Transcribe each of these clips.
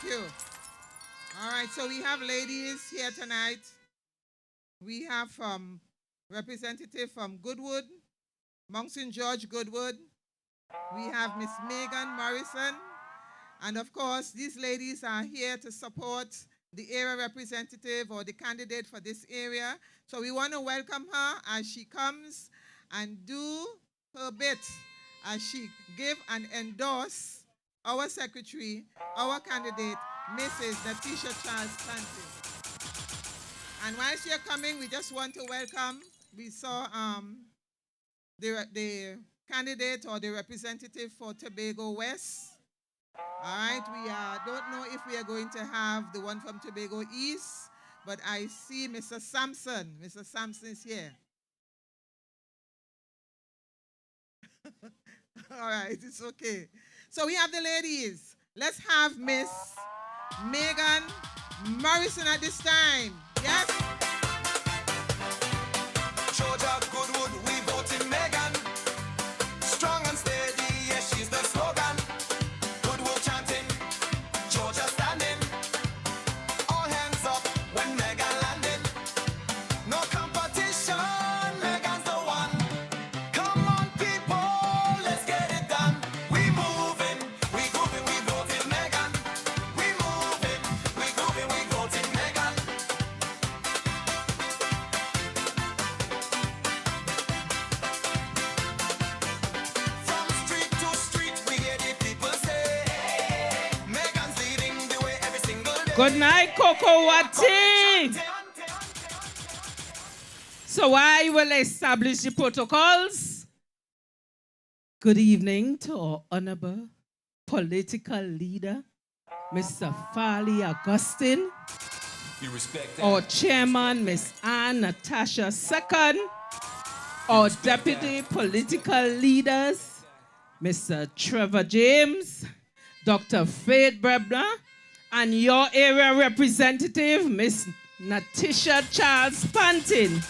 Thank you. All right, so we have ladies here tonight. We have representative from Goodwood, Mount St. George Goodwood. We have Miss Megan Morrison. And of course, these ladies are here to support the area representative or the candidate for this area. So we want to welcome her as she comes and do her bit as she give and endorse our secretary, our candidate, Mrs. Natisha Charles. And whilst you're coming, we just want to welcome, we saw the candidate or the representative for Tobago West. All right, we don't know if we are going to have the one from Tobago East, but I see Mr. Sampson. Mr. Sampson is here. All right, it's okay. So we have the ladies. Let's have Miss Megan Morrison at this time. Yes? Georgia Goodwood, we voting Megan. Strong and steady, yes, she's the slogan. Goodwood chanting, Georgia standing. All hands up when Megan landing. No competition, Megan's the one. Come on, people, let's get it done. We moving, we grooving, we voting Megan. We moving, we grooving, we voting Megan. From street to street, we hear the people say, Megan's leading the way every single day. Good night, Coco Wati. So I will establish the protocols. Good evening to our honorable political leader, Mr. Farley Augustine, You respect our chairman, Miss Ann Natasha II, our deputy political leaders, Mr. Trevor James, Dr. Faith Brebner, and your area representative, Miss Natisha Charles Pantin,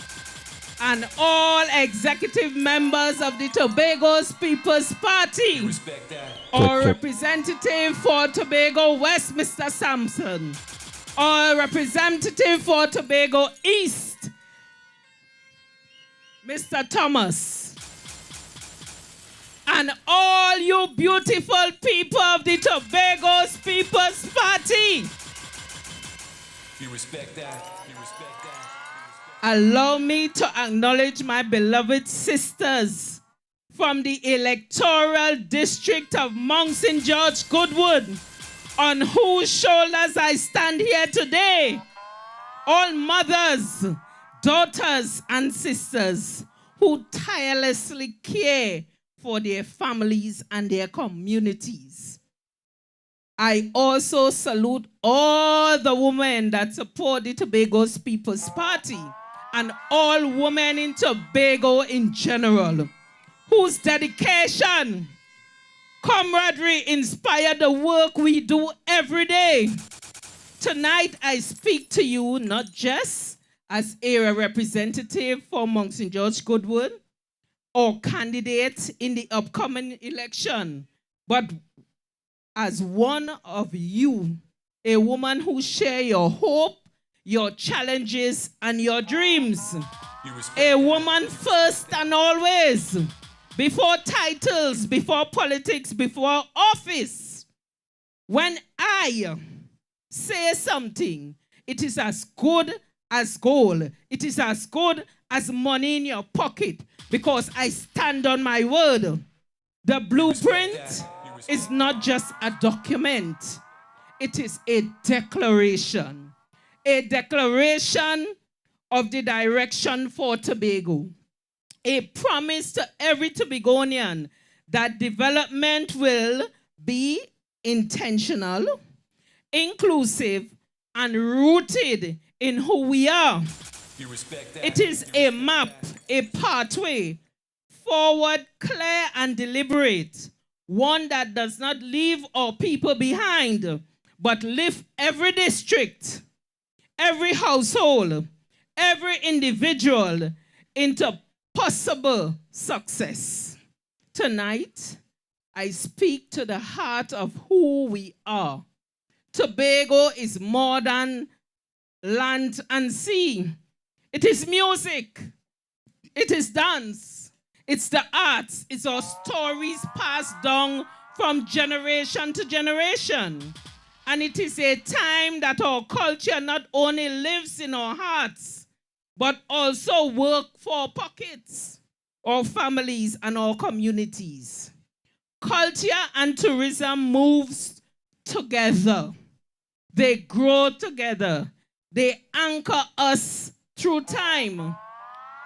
and all executive members of the Tobago's People's Party. Respect that. Our representative for Tobago West, Mr. Sampson. Our representative for Tobago East, Mr. Thomas. And all you beautiful people of the Tobago's People's Party. You respect that. You respect that. Allow me to acknowledge my beloved sisters from the electoral district of Mount St. George Goodwood, on whose shoulders I stand here today. All mothers, daughters, and sisters who tirelessly care for their families and their communities. I also salute all the women that support the Tobago's People's Party and all women in Tobago in general, whose dedication, camaraderie inspire the work we do every day. Tonight, I speak to you not just as area representative for Mount St. George Goodwood or candidate in the upcoming election, but as one of you, a woman who share your hope, your challenges, and your dreams. A woman first and always, before titles, before politics, before office. When I say something, it is as good as gold. It is as good as money in your pocket, because I stand on my word. The blueprint is not just a document. It is a declaration. A declaration of the direction for Tobago. A promise to every Tobagonian that development will be intentional, inclusive, and rooted in who we are. You respect that. It is a map, a pathway forward, clear and deliberate, one that does not leave our people behind, but lift every district, every household, every individual into possible success. Tonight, I speak to the heart of who we are. Tobago is more than land and sea. It is music. It is dance. It's the arts. It's our stories passed down from generation to generation. And it is a time that our culture not only lives in our hearts, but also work for our pockets, our families, and our communities. Culture and tourism moves together. They grow together. They anchor us through time.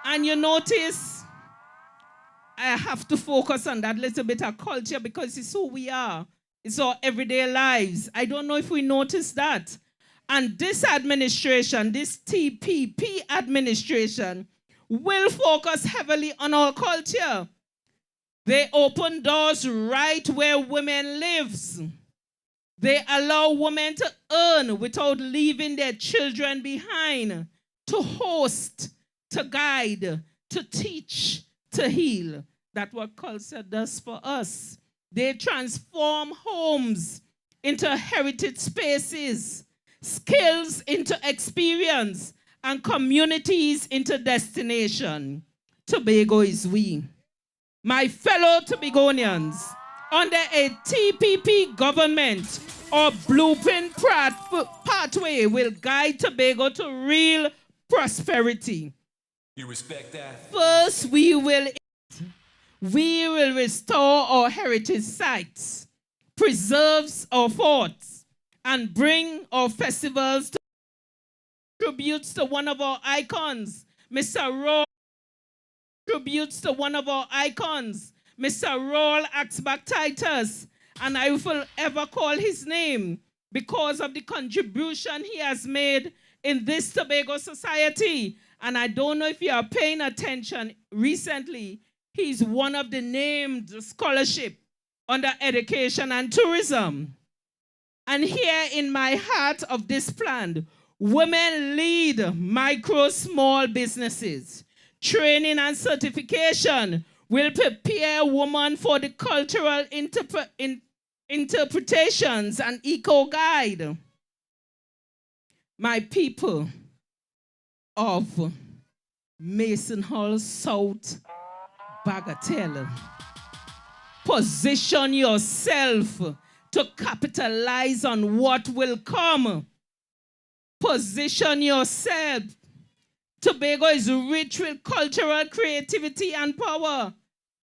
And you notice, I have to focus on that little bit of culture because it's who we are. It's our everyday lives. I don't know if we notice that. And this administration, this TPP administration, will focus heavily on our culture. They open doors right where women live. They allow women to earn without leaving their children behind, to host, to guide, to teach, to heal. That's what culture does for us. They transform homes into heritage spaces, skills into experience, and communities into destination. Tobago is we. My fellow Tobagonians, under a TPP government, our blueprint pathway will guide Tobago to real prosperity. You respect that? First, we will restore our heritage sites, preserve our forts, and bring our festivals to tributes to one of our icons, Mr. Roll. Tributes to one of our icons, Mr. Roll Axback Titus, and I will forever call his name because of the contribution he has made in this Tobago society. And I don't know if you are paying attention recently, he's one of the named scholarship under education and tourism. And here in my heart of this plan, women lead micro small businesses. Training and certification will prepare women for the cultural interpretations and eco-guide. My people of Mason Hall South, Bagatelle, position yourself to capitalize on what will come. Position yourself. Tobago is rich with cultural creativity and power.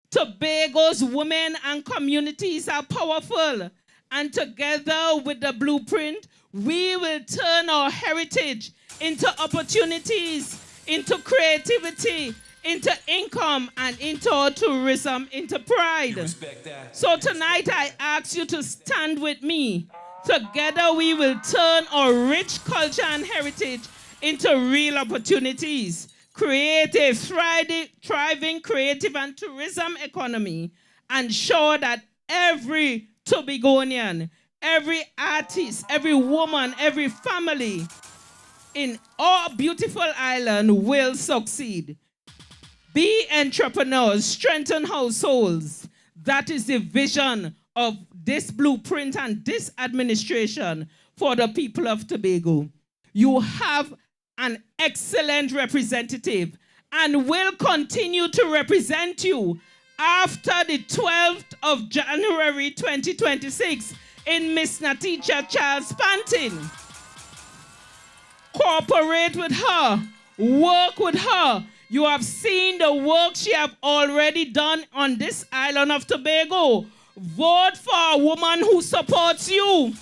Tobago's women and communities are powerful. And together with the blueprint, we will turn our heritage into opportunities, into creativity, into income, and into our tourism, into pride. You respect that? So tonight I ask you to stand with me. Together we will turn our rich culture and heritage into real opportunities, create a thriving creative and tourism economy, and show that every Tobagonian, every artist, every woman, every family in our beautiful island will succeed. Be entrepreneurs, strengthen households. That is the vision of this blueprint and this administration for the people of Tobago. You have an excellent representative and will continue to represent you after the 12th of January 2026 in Miss Natisha Charles Pantin. Cooperate with her, work with her. You have seen the work she have already done on this island of Tobago. Vote for a woman who supports you.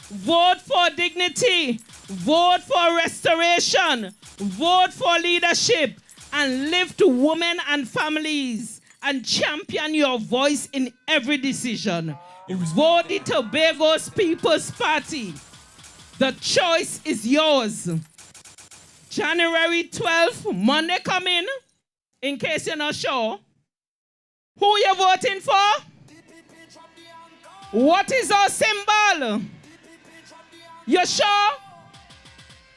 Vote for dignity. Vote for restoration. Vote for leadership. And lift women and families and champion your voice in every decision. Vote the Tobago's People's Party. The choice is yours. January 12th, Monday coming, in case you're not sure. Who you voting for? What is our symbol? You sure?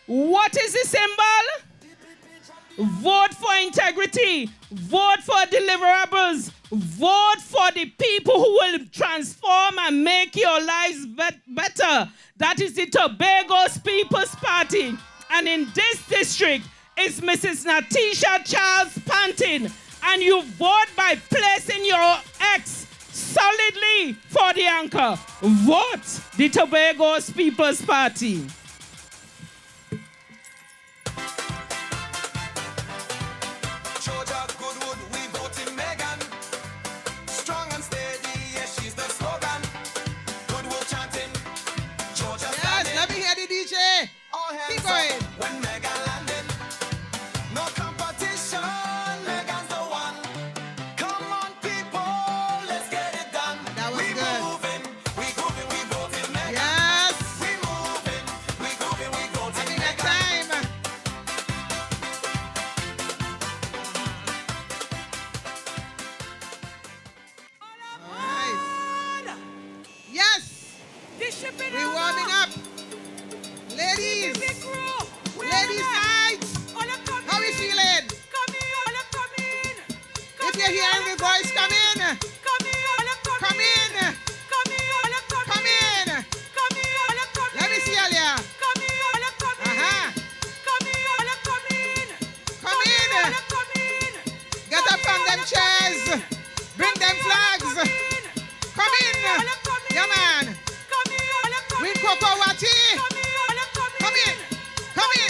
What is the symbol? Vote for integrity. Vote for deliverables. Vote for the people who will transform and make your lives better. That is the Tobago's People's Party. And in this district is Mrs. Natisha Charles Pantin. And you vote by placing your X solidly for the anchor. Vote the Tobago's People's Party. Georgia Goodwood, we voting Megan. Strong and steady, yes, she's the slogan. Goodwood chanting, Georgia standing. Yes, let me hear the DJ. All hands Keep up going. when Megan landing. No competition, Megan's the one. Come on, people, let's get it done. That was we good. moving, we grooving, we voting Megan. Yes. We moving, we grooving, we voting Having a Megan. time. All right. Yes. We're warming up. Ladies. Ladies night. How we feeling? If you're hearing the voice, come in. Come in. Come in. Let me see Alia. Uh-huh. Come in. Get up on them chairs. Bring them flags. Come in. Yeah, man. With Coco Wati. Come in. Come in.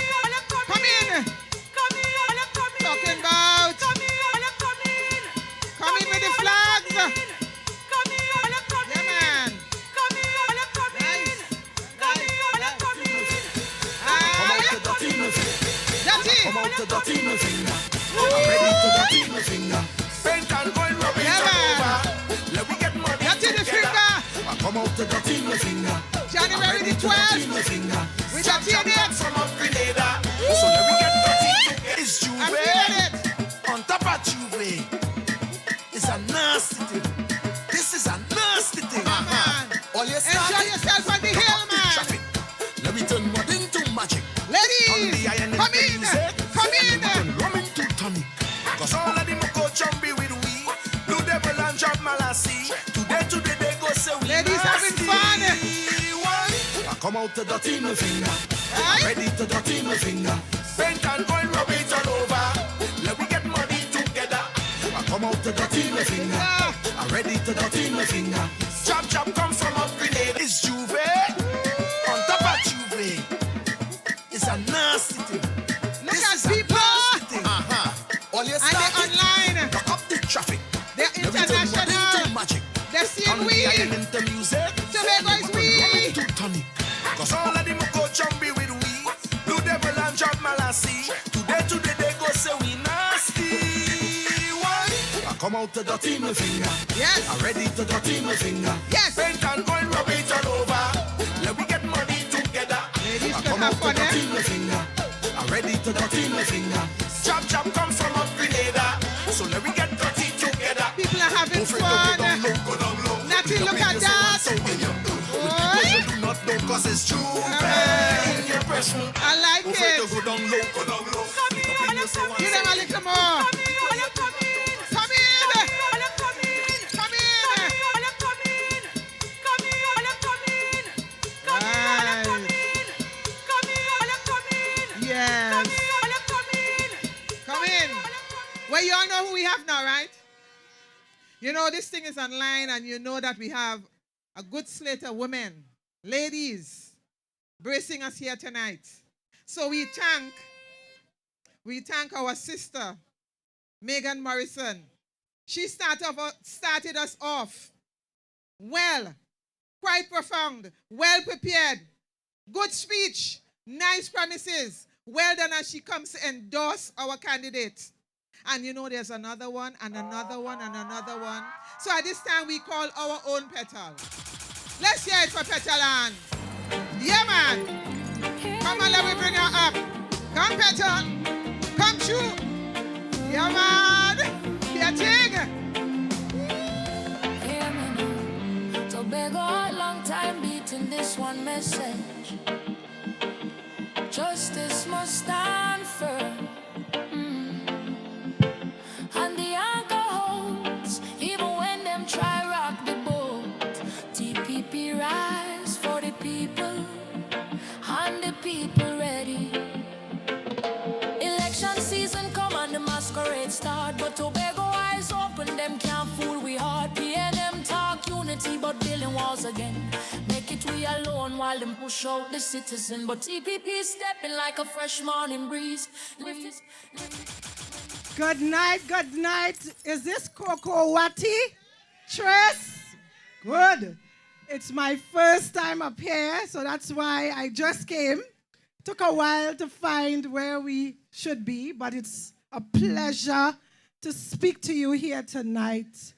Come in. Talking about. Come in with the flags. Yeah, man. Nice. Come out to the team of Dirty. Come out to the team of finger. I'm ready to the team of finger. Paint and go and rub it Yeah, all man. over. Let me get money Dirty the together. finger. I come out to the team of finger. January the 12th. With the TNA. From up Grenada. So let me get dirty together. It's I'm feeling Juve. it. On top of Juve. It's a nasty thing. This is a nasty thing. Man. All you Enjoy yourself on the hill, man. Traffic. Let me turn mud into magic. Ladies, come in. Come in. Rum into tonic. Cause all of them go jumpy with we. Blue devil and job malassie. Today they go say we Ladies having fun. I come out to the team of finger. Aye. Ready to the team of finger. Paint and go and rub it all over. Let me get money together. I come out to the team of finger. I'm ready to the team of finger. Chop come from up Grenada. It's Juve. On top of Juve. It's a nasty thing. Look This at is a people. nasty thing. All you And they're online. Lock up the traffic. They're Let me turn mud into international. magic. They're seeing On the we. island into music. Tobago is we. Rum into tonic. Cause all of them go jumpy with we. Blue devil and job malassie. Today they go say we nasty. One. I come out to the team of finger. Yes. I'm ready to the team of finger. Yes. Paint and go and rub it all over. Let me get money together. Ladies I can come have out to fun, the eh? team of finger. I'm ready to the team of finger. Chop come from up Grenada. So let me get dirty together. People are having Don't fret, go down fun. low, go down low. Natty, look at that. Boy. You do not know cause it's true. In your pressure. I like Don't fret, it. go down low, go down low. Give them a little more. Come in. Come in. Right. Yes. Come in. Well, you all know who we have now, right? You know, this thing is online, and you know that we have a good slate of women, ladies, bracing us here tonight. So we thank our sister, Megan Morrison. She started us off well, quite profound, well prepared, good speech, nice promises, well done as she comes to endorse our candidate. And you know there's another one and another one and another one. So at this time we call our own Petal. Let's hear it for Petal Ann. Yeah, man. Come on, let me bring her up. Come, Petal. Come true. Yeah, man. Yeah, thing. Hear me now. Tobago, long time beating this one message. Justice must stand firm. And the anchor holds, even when them try rock the boat. TPP rise for the people. Tobago eyes open, them can't fool we hard. PNM talk unity, but building walls again. Make it we alone while them push out the citizen. But TPP stepping like a fresh morning breeze. Good night, good night. Is this Coco Wati? Trace? Good. It's my first time up here, so that's why I just came. Took a while to find where we should be, but it's a pleasure to speak to you here tonight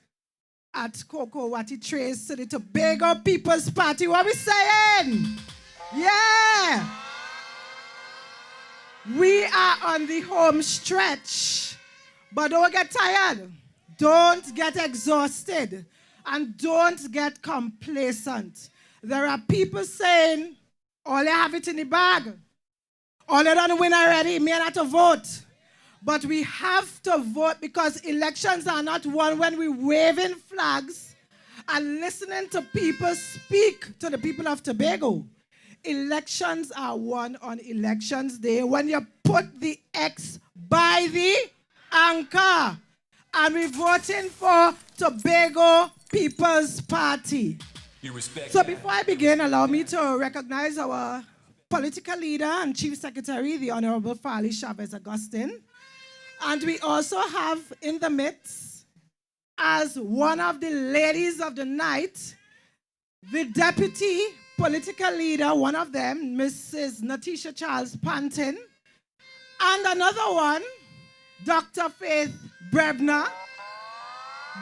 at Coco Wati Trace to the Tobago People's Party. What we saying? Yeah! We are on the home stretch, but don't get tired. Don't get exhausted. And don't get complacent. There are people saying, all you have it in the bag. All you don't win already, me not to vote. But we have to vote because elections are not won when we're waving flags and listening to people speak to the people of Tobago. Elections are won on elections day when you put the X by the anchor. And we're voting for Tobago People's Party. So before I begin, allow me to recognize our political leader and Chief Secretary, the Honorable Farley Chavez Augustine. And we also have in the midst, as one of the ladies of the night, the Deputy Political Leader, one of them, Mrs. Natisha Charles Pantin, and another one, Dr. Faith Brebner.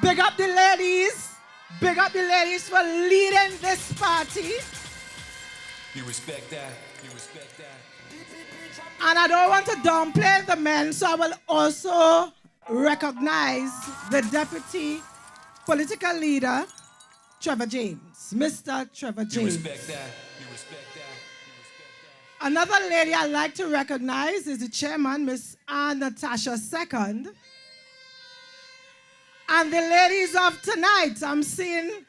Big up the ladies. Big up the ladies for leading this party. You respect that. You respect that. And I don't want to downplay the men, so I will also recognize the Deputy Political Leader, Trevor James. Mr. Trevor James. You respect that. You respect that. You respect that. Another lady I'd like to recognize is the chairman, Miss Natasha II. And the ladies of tonight, I'm seeing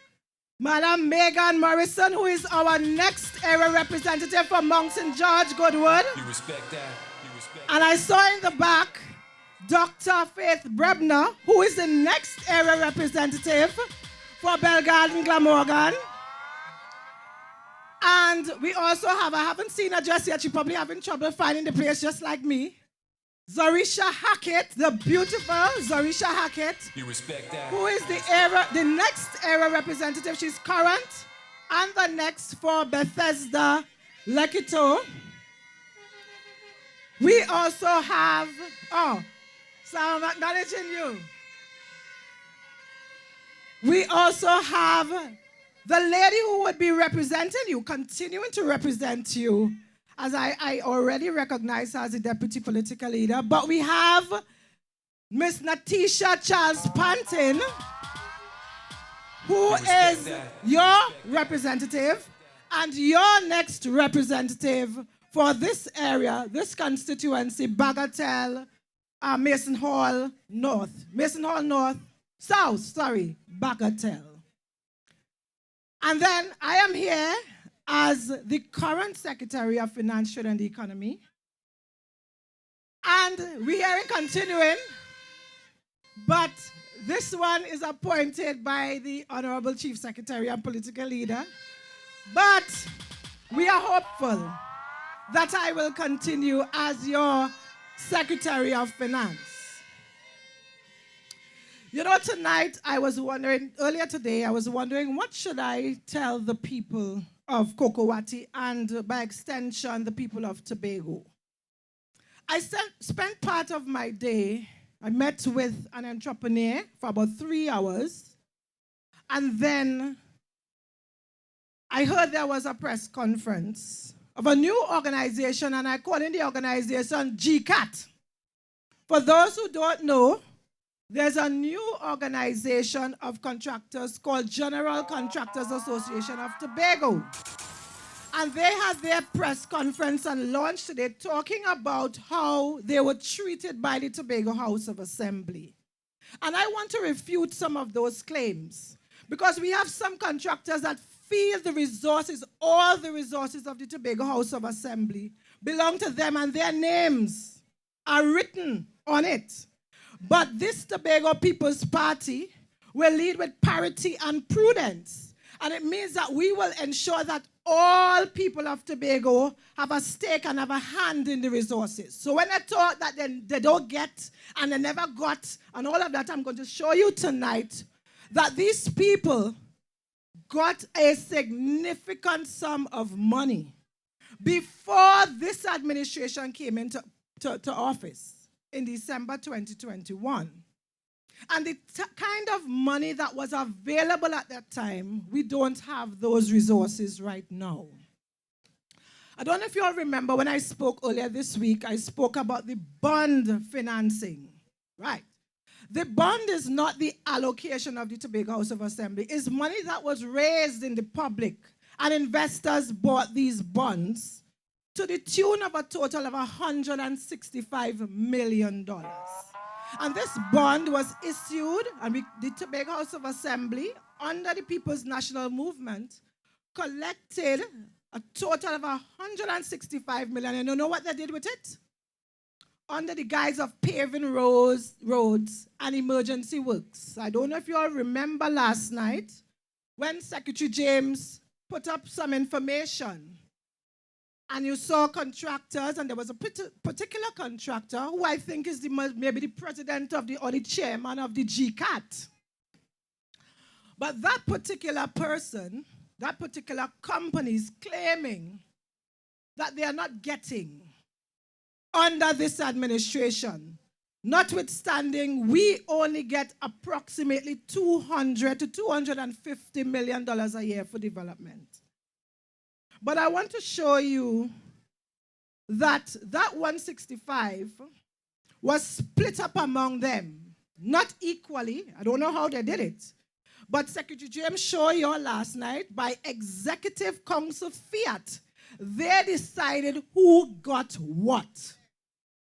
Madam Megan Morrison, who is our next era representative for Mount St. George Goodwood. You respect that. You respect And I saw in the back Dr. Faith Brebner, who is the next era representative for Belgarden Glamorgan. And we also have, I haven't seen her just yet, she probably having trouble finding the place just like me, Zorisha Hackett, the beautiful Zorisha Hackett. You respect that. Who is the next era representative. She's current and the next for Bethesda Lekito. We also have, so I'm acknowledging you. We also have the lady who would be representing you, continuing to represent you, as I already recognize her as a deputy political leader. But we have Miss Natisha Charles Pantin, who is your representative and your next representative for this area, this constituency, Bagatelle, Mason Hall North. Mason Hall North, South, sorry, Bagatelle. And then I am here as the current Secretary of Finance, Trade and Economy. And we are continuing, but this one is appointed by the Honorable Chief Secretary and Political Leader. But we are hopeful that I will continue as your Secretary of Finance. You know, tonight I was wondering, earlier today, I was wondering what should I tell the people of Coco Wati and by extension the people of Tobago. I spent part of my day, I met with an entrepreneur for about 3 hours, and then I heard there was a press conference of a new organization, and I call in the organization GCAT. For those who don't know, there's a new organization of contractors called General Contractors Association of Tobago. And they had their press conference and launch today talking about how they were treated by the Tobago House of Assembly. And I want to refute some of those claims because we have some contractors that feel the resources, all the resources of the Tobago House of Assembly belong to them and their names are written on it. But this Tobago People's Party will lead with parity and prudence. And it means that we will ensure that all people of Tobago have a stake and have a hand in the resources. So when I talk that they don't get and they never got and all of that, I'm going to show you tonight that these people got a significant sum of money before this administration came into office in December 2021. And the kind of money that was available at that time, we don't have those resources right now. I don't know if you all remember when I spoke earlier this week, I spoke about the bond financing, right? The bond is not the allocation of the Tobago House of Assembly. It's money that was raised in the public, and investors bought these bonds to the tune of a total of $165 million. And this bond was issued, and the Tobago House of Assembly, under the People's National Movement, collected a total of $165 million. And you know what they did with it? Under the guise of paving roads and emergency works. I don't know if you all remember last night when Secretary James put up some information and you saw contractors, and there was a particular contractor who I think is maybe the president of or the chairman of the GCAT. But that particular person, that particular company is claiming that they are not getting under this administration. Notwithstanding, we only get approximately $200 to $250 million a year for development. But I want to show you that 165 was split up among them, not equally. I don't know how they did it. But Secretary James showed you all last night by Executive Council fiat, they decided who got what.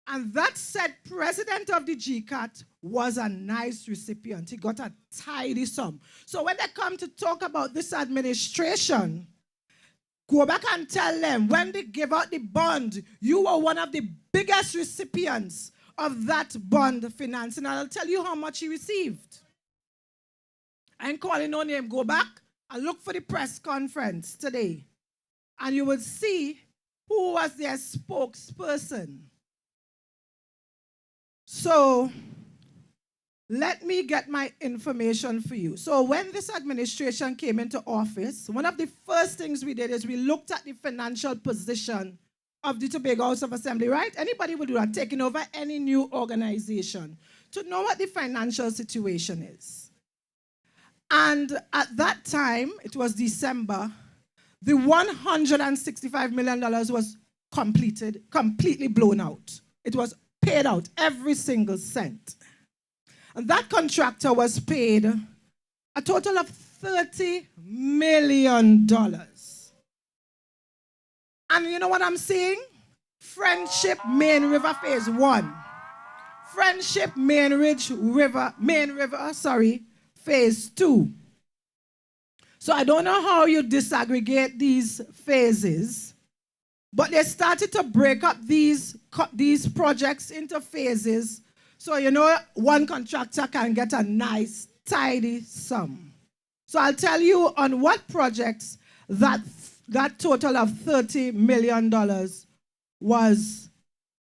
And that said president of the GCAT was a nice recipient. He got a tidy sum. So when they come to talk about this administration, go back and tell them, when they gave out the bond, you were one of the biggest recipients of that bond financing. And I'll tell you how much he received. I ain't calling no name. Go back and look for the press conference today. And you will see who was their spokesperson. So let me get my information for you. So when this administration came into office, one of the first things we did is we looked at the financial position of the Tobago House of Assembly, right? Anybody would do that, taking over any new organization, to know what the financial situation is. And at that time, it was December, the $165 million was completely blown out. It was paid out, every single cent. And that contractor was paid a total of $30 million. And you know what I'm seeing? Friendship Main River Phase 1. Friendship Main River, Phase 2. So I don't know how you disaggregate these phases, but they started to break up these projects into phases. So, you know, one contractor can get a nice, tidy sum. So I'll tell you on what projects that total of $30 million was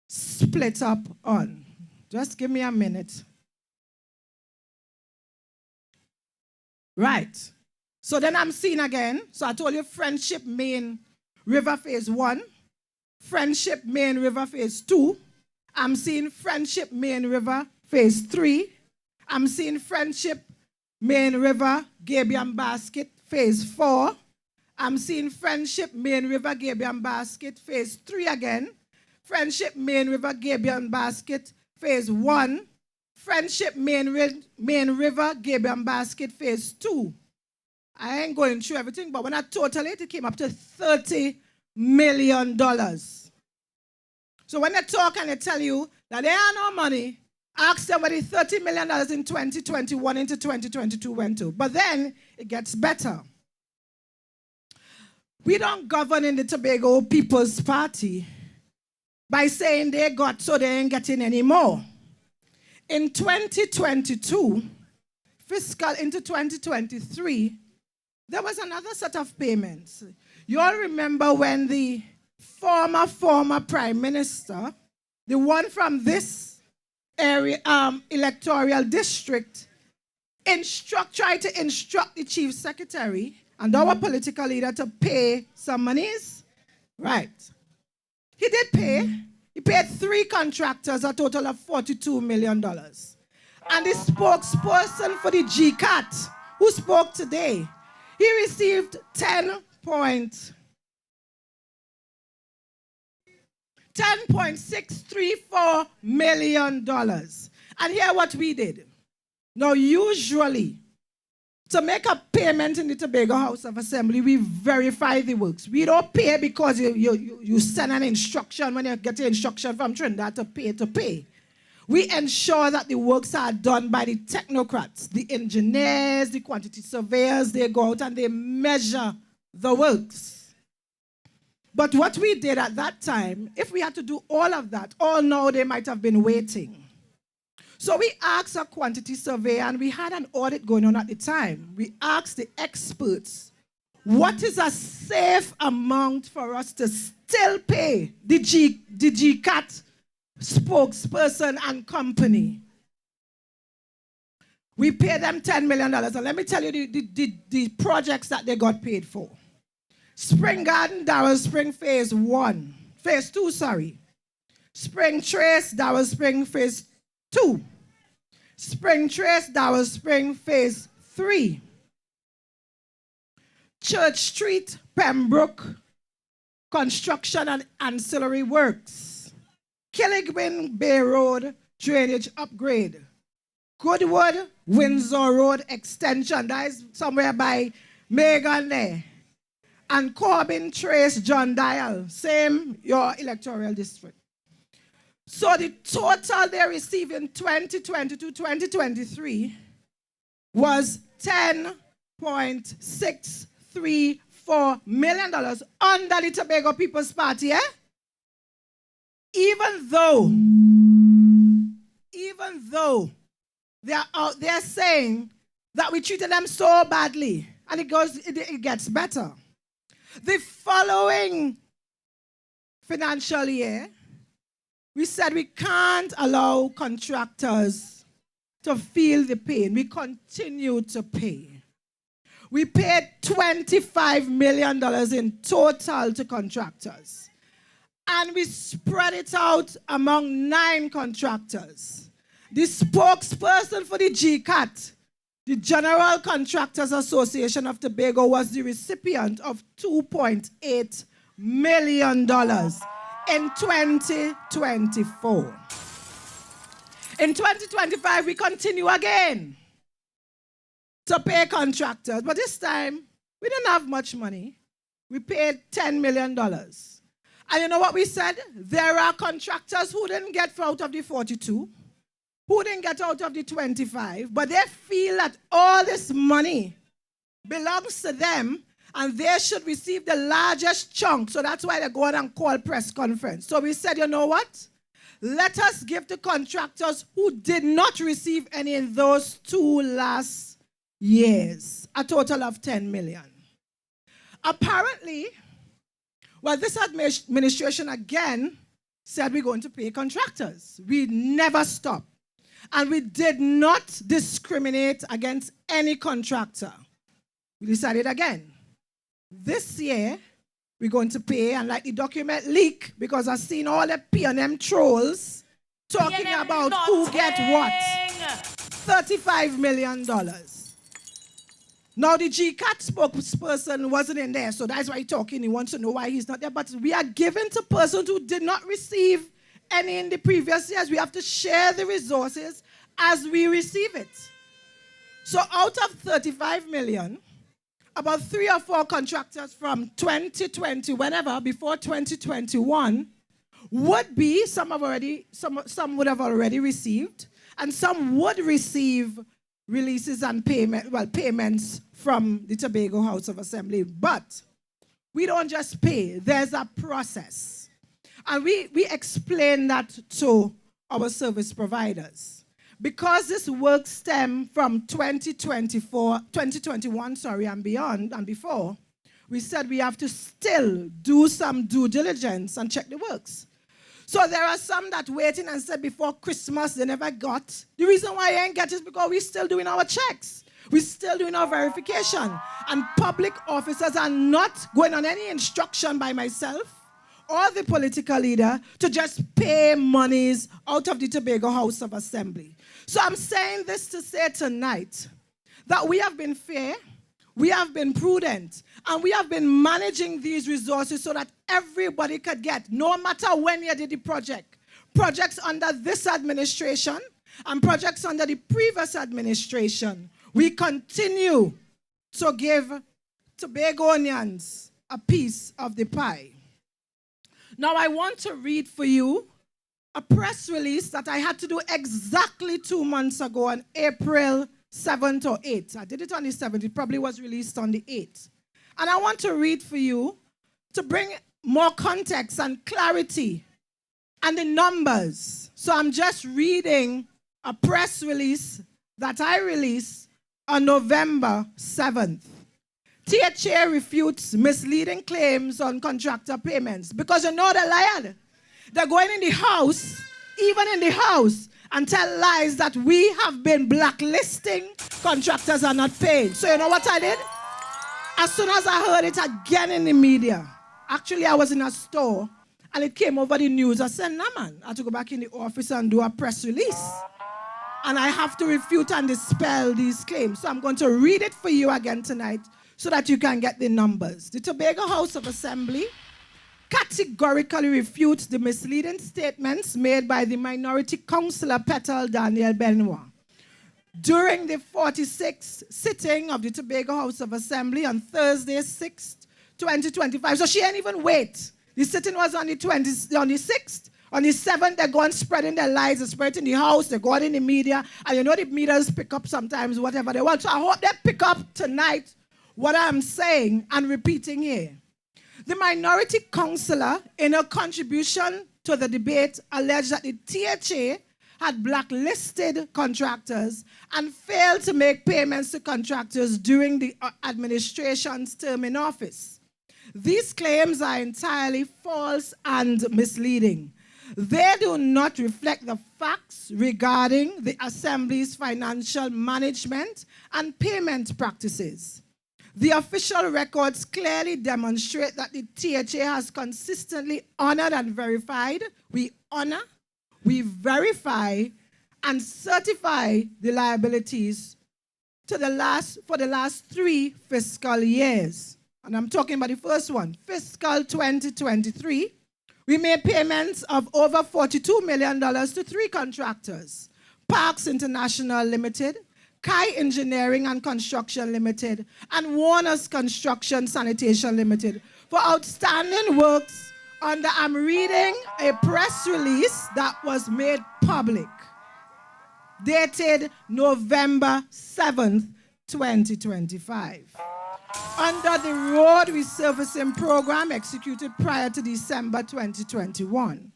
split up on. Just give me a minute. Right. So then I'm seeing again. So I told you Friendship Main River Phase 1. Friendship Main River Phase 2. I'm seeing Friendship Main River Phase 3. I'm seeing Friendship Main River Gabion Basket Phase 4. I'm seeing Friendship Main River Gabion Basket Phase 3 again. Friendship Main River Gabion Basket Phase 1. Friendship Main River Gabion Basket Phase 2. I ain't going through everything, but when I total it, it came up to $30 million. So when they talk and they tell you that there are no money, ask them where the $30 million in 2021 into 2022 went to. But then it gets better. We don't govern in the Tobago People's Party by saying they got so they ain't getting any more. In 2022, fiscal into 2023, there was another set of payments. You all remember when the former Prime Minister, the one from this area, electoral district, tried to instruct the Chief Secretary and our political leader to pay some monies? Right. He did pay. He paid 3 contractors a total of $42 million. And the spokesperson for the GCAT, who spoke today, he received $10.634 million. And here what we did. Now, usually, to make a payment in the Tobago House of Assembly, we verify the works. We don't pay because you send an instruction when you get an instruction from Trinidad to pay. We ensure that the works are done by the technocrats, the engineers, the quantity surveyors. They go out and they measure the works. But what we did at that time, if we had to do all of that, now they might have been waiting. So we asked a quantity surveyor, and we had an audit going on at the time. We asked the experts, what is a safe amount for us to still pay the GCAT spokesperson and company? We paid them $10 million. And let me tell you the projects that they got paid for. Spring Garden, Darrell Spring Phase 2. Spring Trace, Darrell Spring Phase 2. Spring Trace, Darrell Spring Phase 3. Church Street, Pembroke, construction and ancillary works. Killigwin Bay Road, drainage upgrade. Goodwood, Windsor Road extension, that is somewhere by Megan there. And Corbin Trace, John Dial, same your electoral district. So the total they received in 2022-2023 was $10.634 million under the Tobago People's Party, eh? Even though they're out there saying that we treated them so badly, and it gets better. The following financial year, we said we can't allow contractors to feel the pain. We continue to pay. We paid $25 million in total to contractors. And we spread it out among 9 contractors. The spokesperson for the GCAT, the General Contractors Association of Tobago, was the recipient of $2.8 million in 2024. In 2025, we continue again to pay contractors. But this time, we didn't have much money. We paid $10 million. And you know what we said? There are contractors who didn't get out of the 42, who didn't get out of the 25, but they feel that all this money belongs to them and they should receive the largest chunk. So that's why they go out and call press conference. So we said, you know what? Let us give to contractors who did not receive any in those 2 last years, a total of $10 million. Apparently, well, this administration again said we're going to pay contractors. We never stopped. And we did not discriminate against any contractor. We decided again. This year, we're going to pay, and like the document leak, because I've seen all the P&M trolls talking about who get what. $35 million. Now, the GCAT spokesperson wasn't in there, so that's why he's talking. He wants to know why he's not there. But we are giving to persons who did not receive any in the previous years. We have to share the resources as we receive it. So out of 35 million, about 3 or 4 contractors from 2020, whenever, before 2021, would be, some would have already received, and some would receive releases and payments from the Tobago House of Assembly. But we don't just pay. There's a process. And we explain that to our service providers. Because this work stemmed from 2021, and beyond and before, we said we have to still do some due diligence and check the works. So there are some that waiting and said before Christmas they never got. The reason why I ain't get is because we're still doing our checks. We're still doing our verification. And public officers are not going on any instruction by myself or the political leader to just pay monies out of the Tobago House of Assembly. So I'm saying this to say tonight that we have been fair, we have been prudent, and we have been managing these resources so that everybody could get, no matter when you did the project, projects under this administration and projects under the previous administration, we continue to give Tobagonians a piece of the pie. Now I want to read for you a press release that I had to do exactly 2 months ago on April 7th or 8th. I did it on the 7th. It probably was released on the 8th. And I want to read for you to bring more context and clarity and the numbers. So I'm just reading a press release that I released on November 7th. THA refutes misleading claims on contractor payments. Because you know they're lying. They're going in the house, even in the house, and tell lies that we have been blacklisting contractors are not paying. So you know what I did? As soon as I heard it again in the media, actually I was in a store, and it came over the news. I said, nah man, I had to go back in the office and do a press release. And I have to refute and dispel these claims. So I'm going to read it for you again tonight so that you can get the numbers. The Tobago House of Assembly categorically refutes the misleading statements made by the minority councillor Petal Daniel Benoit during the 46th sitting of the Tobago House of Assembly on Thursday, 6th, 2025. So she ain't even wait. The sitting was on the 6th. On the 7th, they go on spreading their lies. They spread it in the house. They go out in the media. And you know the medias pick up sometimes whatever they want. So I hope they pick up tonight what I'm saying and repeating here. The minority councillor, in her contribution to the debate, alleged that the THA had blacklisted contractors and failed to make payments to contractors during the administration's term in office. These claims are entirely false and misleading. They do not reflect the facts regarding the Assembly's financial management and payment practices. The official records clearly demonstrate that the THA has consistently honored and verified. We honor, we verify, and certify the liabilities for the last 3 fiscal years. And I'm talking about the first one, fiscal 2023. We made payments of over $42 million to 3 contractors: Parks International Limited, Kai Engineering and Construction Limited, and Warner's Construction Sanitation Limited for outstanding works under, I'm reading a press release that was made public, dated November 7th, 2025. Under the road resurfacing program executed prior to December 2021.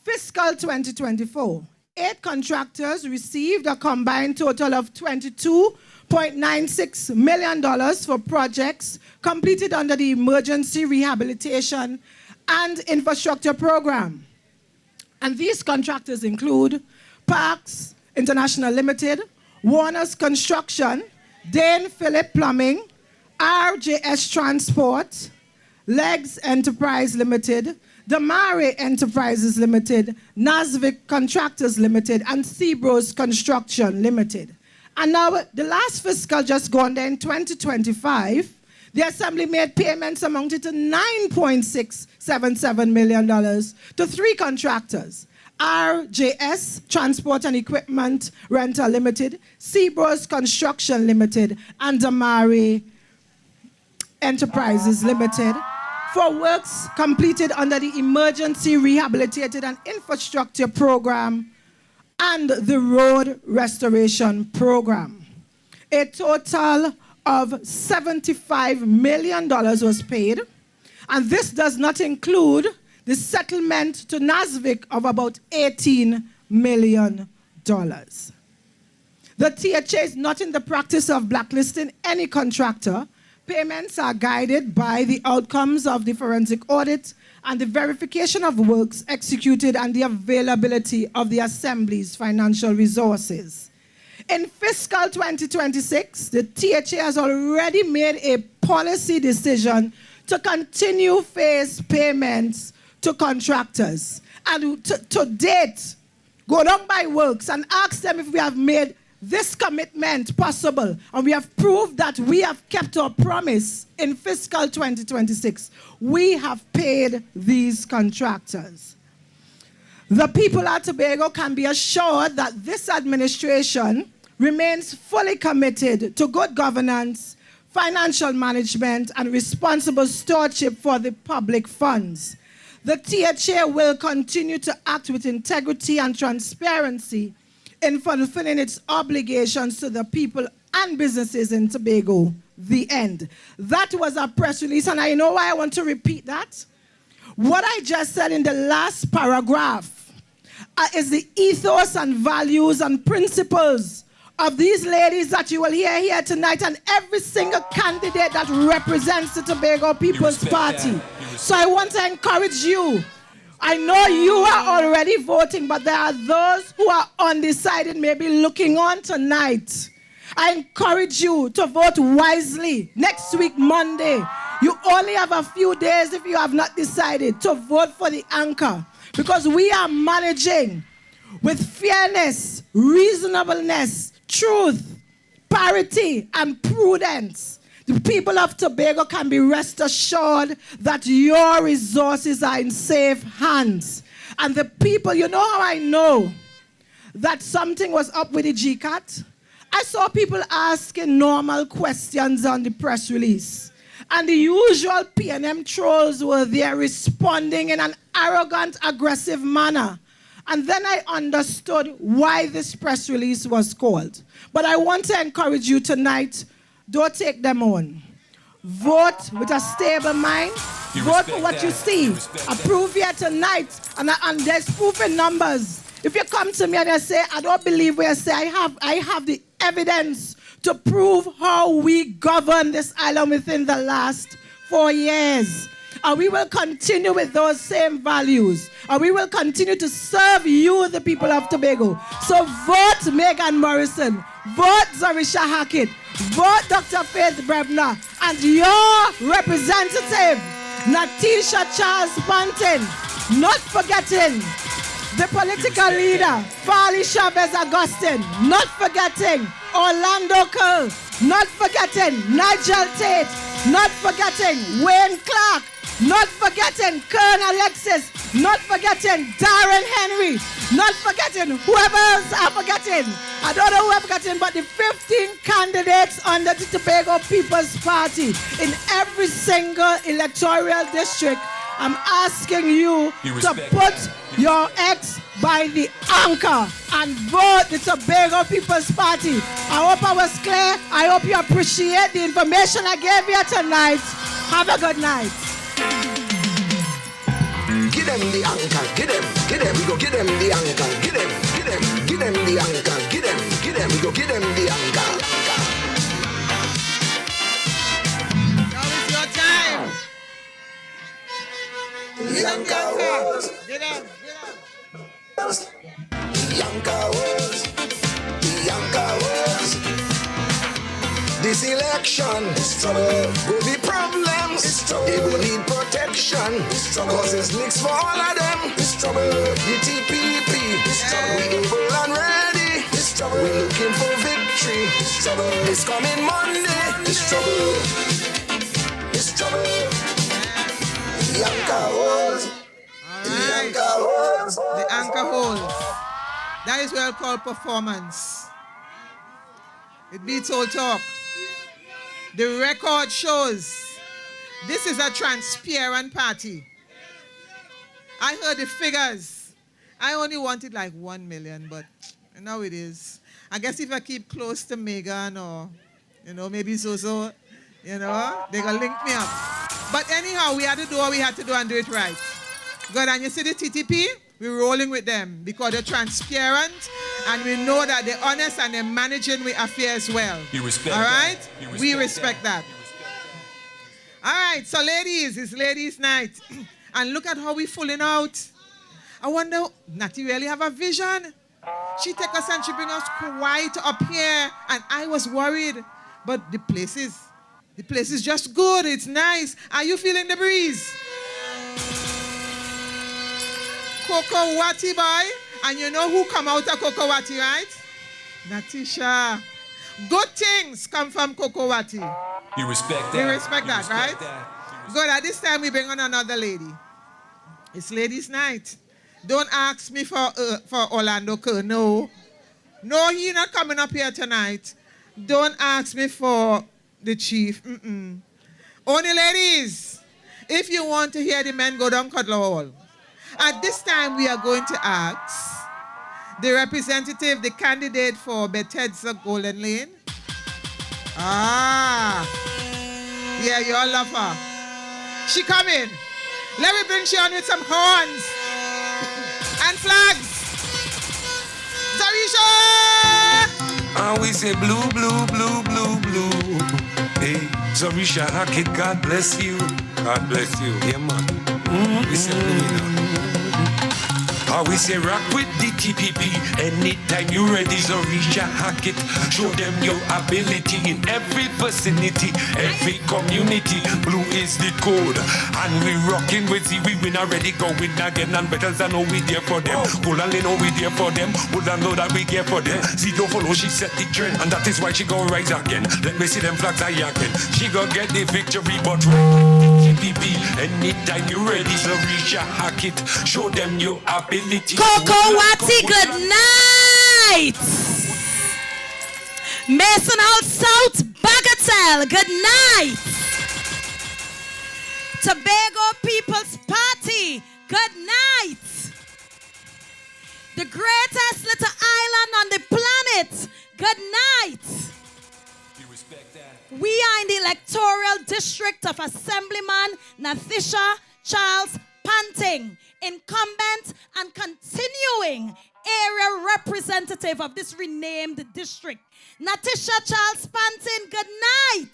Fiscal 2024. 8 contractors received a combined total of $22.96 million for projects completed under the Emergency Rehabilitation and Infrastructure Program. And these contractors include Parks International Limited, Warner's Construction, Dane Phillip Plumbing, RJS Transport, Legs Enterprise Limited, Damari Enterprises Limited, Nasvik Contractors Limited, and Seabros Construction Limited. And now, the last fiscal just gone there in 2025, the Assembly made payments amounted to $9.677 million to 3 contractors: RJS Transport and Equipment Rental Limited, Seabros Construction Limited, and Damari Enterprises Limited, for works completed under the Emergency Rehabilitated and Infrastructure Program and the Road Restoration Program. A total of $75 million was paid, and this does not include the settlement to Nasvik of about $18 million. The THA is not in the practice of blacklisting any contractor. Payments are guided by the outcomes of the forensic audit and the verification of works executed and the availability of the Assembly's financial resources. In fiscal 2026, the THA has already made a policy decision to continue phased payments to contractors. And to date, go down by works and ask them if we have made this commitment possible, and we have proved that we have kept our promise in fiscal 2026. We have paid these contractors. The people at Tobago can be assured that this administration remains fully committed to good governance, financial management, and responsible stewardship for the public funds. The THA will continue to act with integrity and transparency in fulfilling its obligations to the people and businesses in Tobago. The end. That was a press release, and I know why I want to repeat that. What I just said in the last paragraph is the ethos and values and principles of these ladies that you will hear here tonight, and every single candidate that represents the Tobago People's Party. So I want to encourage you. I know you are already voting, but there are those who are undecided, maybe looking on tonight. I encourage you to vote wisely. Next week, Monday, you only have a few days if you have not decided to vote for the anchor, because we are managing with fairness, reasonableness, truth, parity, and prudence. The people of Tobago can be rest assured that your resources are in safe hands. And the people, you know how I know that something was up with the GCAT? I saw people asking normal questions on the press release. And the usual P&M trolls were there responding in an arrogant, aggressive manner. And then I understood why this press release was called. But I want to encourage you tonight, don't take them on. Vote with a stable mind. Vote for what you see. Approve here tonight. And there's proof in numbers. If you come to me and you say, I don't believe what you say, I have the evidence to prove how we govern this island within the last 4 years. And we will continue with those same values. And we will continue to serve you, the people of Tobago. So vote Megan Morrison. Vote Zorisha Hackett. Vote Dr. Faith Brebner. And your representative, Natisha Charles Bunting. Not forgetting the political leader, Farley Chavez Augustine. Not forgetting Orlando Curl. Not forgetting Nigel Tate. Not forgetting Wayne Clark. Not forgetting Kern Alexis. Not forgetting Darren Henry. Not forgetting whoever else I'm forgetting. I don't know who I'm forgetting, but the 15 candidates under the Tobago People's Party in every single electoral district. I'm asking you to put your X by the anchor and vote the Tobago People's Party. I hope I was clear. I hope you appreciate the information I gave you tonight. Have a good night. Give them the anchor, give them, we go give them the anchor, give them the anchor, give them, we go give them the anchor. Now is your time. The anchor was, Get up. the anchor was. This election is trouble. Will be problems. It's trouble. They will need protection. It's trouble. Cause it's mixed for all of them. It's trouble. The TPP. It's trouble. We able and ready. It's trouble. We're looking for victory. It's trouble. It's coming Monday. It's trouble. It's trouble. The anchor holds. The anchor holds. The anchor holds. That is well called performance. It beats all talk. The record shows this is a transparent party. I heard the figures. I only wanted like 1 million, but now it is. I guess if I keep close to Megan or, maybe Zozo, they're going to link me up. But anyhow, we had to do what we had to do and do it right. Good, and you see the TTP? We're rolling with them because they're transparent And we know that they're honest and they're managing with affairs well. You respect all right? that. We respect that. All right, so ladies, it's ladies' night. And look at how we're fulling out. I wonder, Natty really have a vision? She take us and she bring us quiet up here. And I was worried. But the place is just good. It's nice. Are you feeling the breeze? Kokowati boy. And you know who come out of Kokowati, right? Natisha. Good things come from Kokowati. You respect that. You respect that, right? Good. At this time, we bring on another lady. It's ladies' night. Don't ask me for Orlando Kerr. No, he not coming up here tonight. Don't ask me for the chief. Only ladies. If you want to hear the men, go down Cutler Hall. At this time, we are going to ask the representative, the candidate for Bethesda Golden Lane. Yeah, you all love her. She coming. Let me bring she on with some horns and flags. Zorisha! We say blue, blue, blue, blue, blue. Hey, Zorisha Hackett, God bless you. God bless you. Yeah, man. We say blue, you know. We say rock with the TPP. Anytime you ready, Zorisha Hackett. Show them your ability in every vicinity, every community. Blue is the code, and we rocking with the we win already going again. And better than know we there for them. Pull and know we there for them. Would I know that we care for them? See, don't follow, she set the trend, and that is why she go rise again. Let me see them flags are yakking. She go get the victory, but TPP. Anytime you ready, Zorisha Hackett. Show them your ability. Kokowati, good night. Mason House South, Bagatelle, good night. Tobago People's Party, good night. The greatest little island on the planet, good night. You respect that? We are in the electoral district of Assemblyman Natisha Charles Panting, incumbent and continuing area representative of this renamed district. Natisha Charles Panting, good night.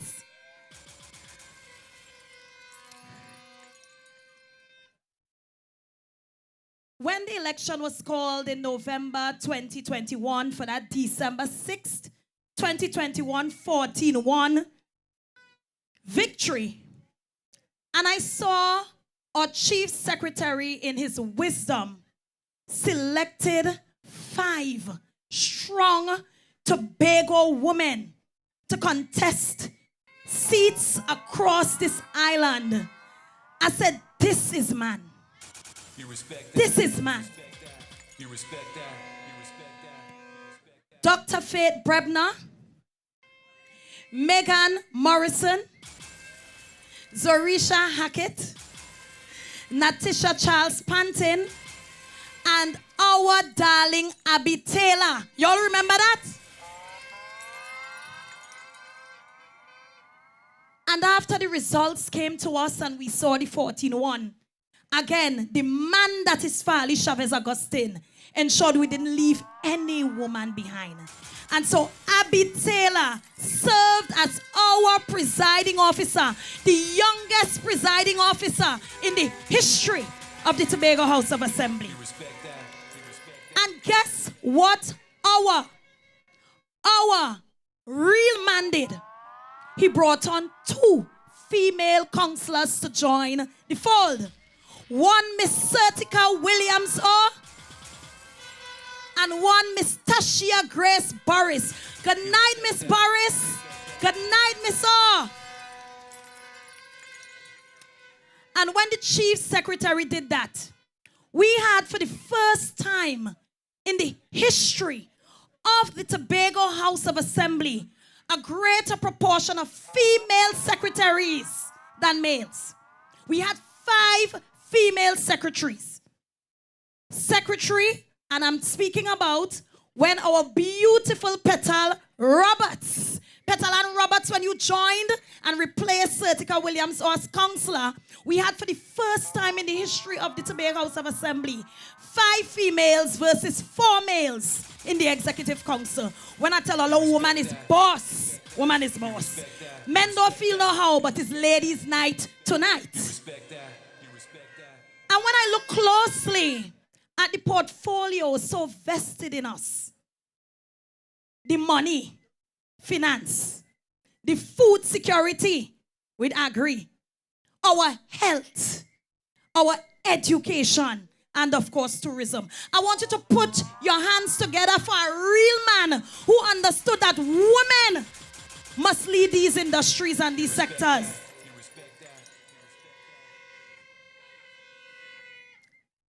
When the election was called in November 2021 for that December 6th, 2021, 14-1 victory, and I saw our chief secretary in his wisdom selected 5 strong Tobago women to contest seats across this island. I said, this is man. You respect that. This is man. You respect that. You respect that. Dr. Faith Brebner, Megan Morrison, Zorisha Hackett, Natisha Charles Pantin, and our darling Abby Taylor. Y'all remember that? And after the results came to us and we saw the 14-1, again, the man that is Farley Chavez Augustine ensured we didn't leave any woman behind. And so Abby Taylor served as our presiding officer, the youngest presiding officer in the history of the Tobago House of Assembly. You respect that. You respect that. And guess what our real man did? He brought on 2 female councillors to join the fold. One Miss Certica Williams and one Miss Tashia Grace Boris. Good night, Miss Boris. Good night, Miss O. And when the chief secretary did that, we had for the first time in the history of the Tobago House of Assembly a greater proportion of female secretaries than males. We had 5 female secretaries. Secretary, and I'm speaking about when our beautiful Petal Roberts Petal Roberts, when you joined and replaced Sertica Williams as councillor, we had for the first time in the history of the Tobago House of Assembly, 5 females versus 4 males in the executive council. When I tell a woman is boss, woman is boss. Men don't feel no how, but it's ladies' night tonight. And when I look closely at the portfolio so vested in us, the money, finance, the food security, we'd agree, our health, our education, and of course, tourism. I want you to put your hands together for a real man who understood that women must lead these industries and these sectors.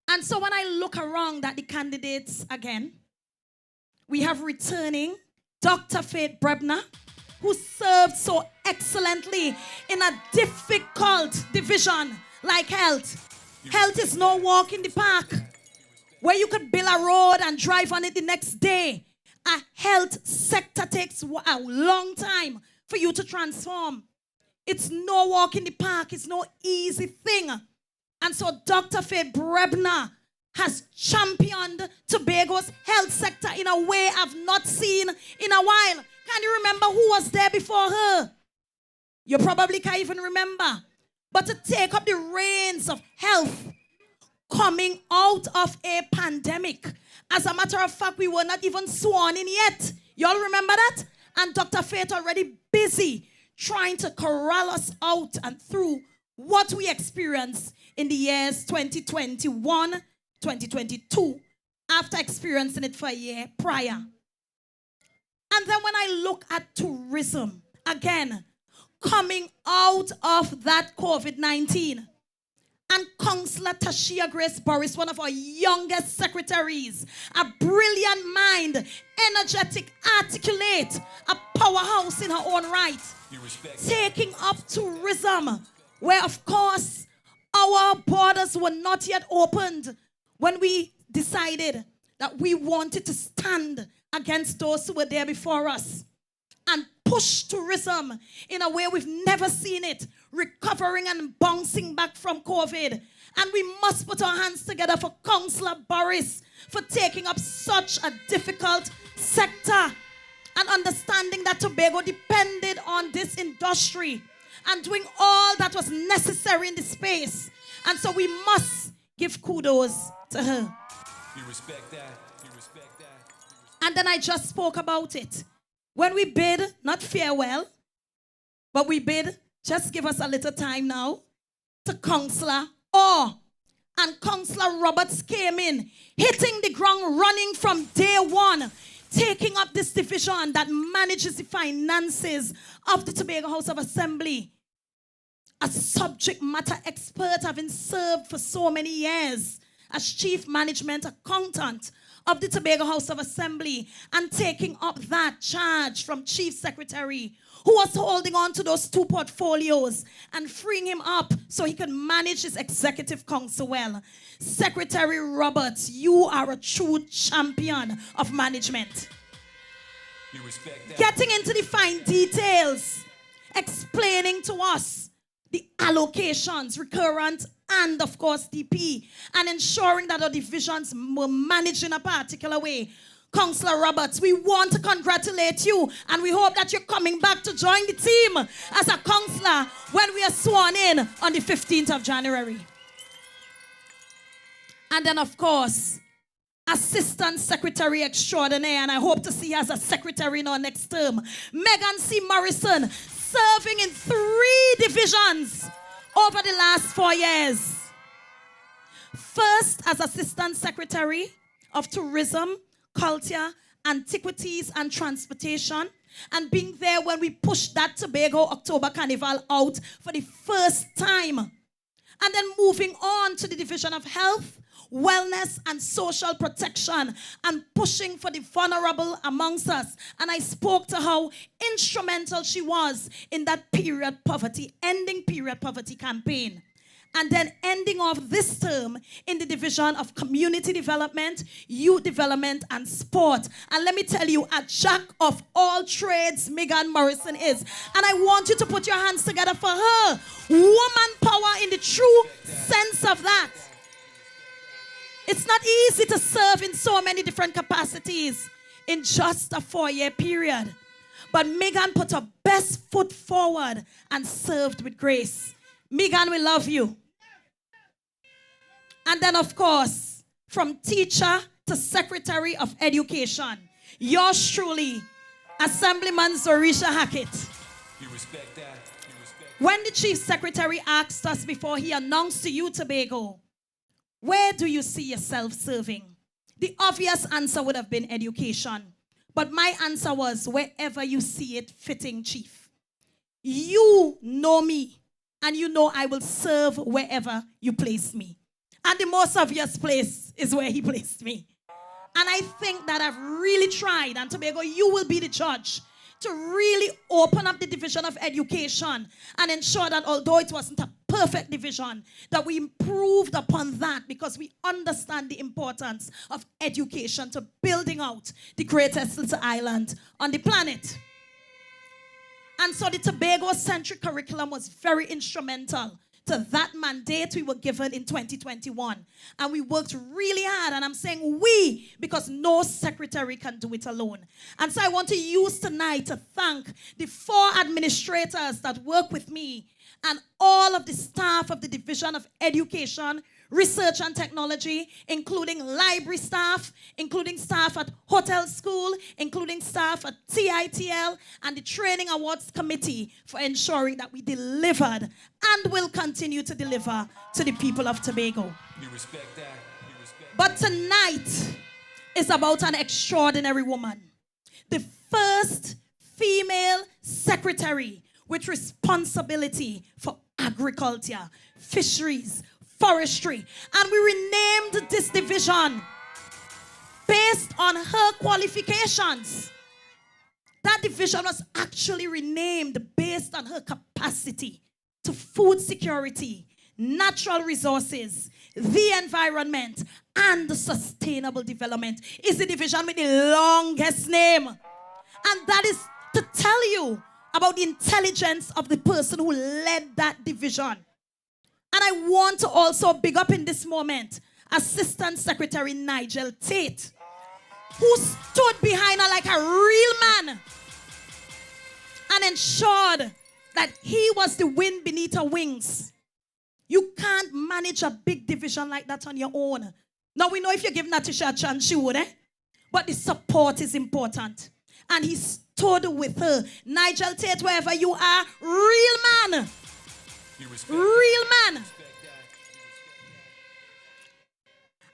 And so when I look around at the candidates again, we have returning Dr. Faith Brebner, who served so excellently in a difficult division like health. Health is no walk in the park where you could build a road and drive on it the next day. A health sector takes a long time for you to transform. It's no walk in the park. It's no easy thing. And so Dr. Faith Brebner has championed Tobago's health sector in a way I've not seen in a while. Can you remember who was there before her? You probably can't even remember. But to take up the reins of health coming out of a pandemic. As a matter of fact, we were not even sworn in yet. Y'all remember that? And Dr. Faith already busy trying to corral us out and through what we experienced in the years 2021, 2022, after experiencing it for a year prior. And then when I look at tourism, again, coming out of that COVID-19, and Councillor Tashia Grace Boris, one of our youngest secretaries, a brilliant mind, energetic, articulate, a powerhouse in her own right, taking up tourism, where of course our borders were not yet opened when we decided that we wanted to stand against those who were there before us and push tourism in a way we've never seen it, recovering and bouncing back from COVID. And we must put our hands together for Councillor Boris for taking up such a difficult sector and understanding that Tobago depended on this industry and doing all that was necessary in the space. And so we must give kudos to her. You respect that. You respect that. And then I just spoke about it. When we bid, not farewell, but we bid, just give us a little time now, to Councillor Orr. And Councillor Roberts came in, hitting the ground running from day one, taking up this division that manages the finances of the Tobago House of Assembly. A subject matter expert, having served for so many years as chief management accountant of the Tobago House of Assembly, and taking up that charge from chief secretary, who was holding on to those 2 portfolios and freeing him up so he could manage his executive council well. Secretary Roberts, you are a true champion of management. You respect that. Getting into the fine details, explaining to us the allocations, recurrent and of course DP, and ensuring that our divisions were managed in a particular way. Councillor Roberts, we want to congratulate you, and we hope that you're coming back to join the team as a councillor when we are sworn in on the 15th of January. And then of course, Assistant Secretary Extraordinaire, and I hope to see her as a secretary in our next term, Megan C. Morrison, serving in 3 divisions over the last 4 years. First, as Assistant Secretary of Tourism, Culture, Antiquities, and Transportation, and being there when we pushed that Tobago October Carnival out for the first time. And then moving on to the Division of Health, Wellness, and Social Protection, and pushing for the vulnerable amongst us. And I spoke to how instrumental she was in that period poverty, ending period poverty campaign. and then ending off this term in the division of community development, youth development, and sport. And let me tell you, a jack of all trades Megan Morrison is. And I want you to put your hands together for her. Woman power in the true sense of that. It's not easy to serve in so many different capacities in just a 4-year period. But Megan put her best foot forward and served with grace. Megan, we love you. And then, of course, from teacher to Secretary of Education, yours truly, Assemblyman Zorisha Hackett. You respect that? You respect When the Chief Secretary asked us before he announced to you, Tobago, where do you see yourself serving? The obvious answer would have been education. But my answer was, wherever you see it fitting, Chief. You know me, and you know I will serve wherever you place me. And the most obvious place is where he placed me. And I think that I've really tried, and Tobago, you will be the judge, to really open up the division of education and ensure that although it wasn't a perfect division, that we improved upon that because we understand the importance of education to building out the greatest little island on the planet. And so the Tobago-centric curriculum was very instrumental to that mandate we were given in 2021. And we worked really hard, and I'm saying we, because no secretary can do it alone. And so I want to use tonight to thank the 4 administrators that work with me and all of the staff of the Division of Education, Research and Technology, including library staff, including staff at Hotel School, including staff at TITL, and the Training Awards Committee for ensuring that we delivered and will continue to deliver to the people of Tobago. You respect that? You respect But tonight is about an extraordinary woman. The first female secretary with responsibility for agriculture, fisheries, forestry. And we renamed this division based on her qualifications. That division was actually renamed based on her capacity to food security, natural resources, the environment, and sustainable development. Is the division with the longest name. And that is to tell you about the intelligence of the person who led that division. And I want to also big up in this moment Assistant Secretary Nigel Tate, who stood behind her like a real man and ensured that he was the wind beneath her wings. You can't manage a big division like that on your own. Now we know if you give Natisha a chance, she would, but the support is important. And he stood with her. Nigel Tate, wherever you are, real man. Real man.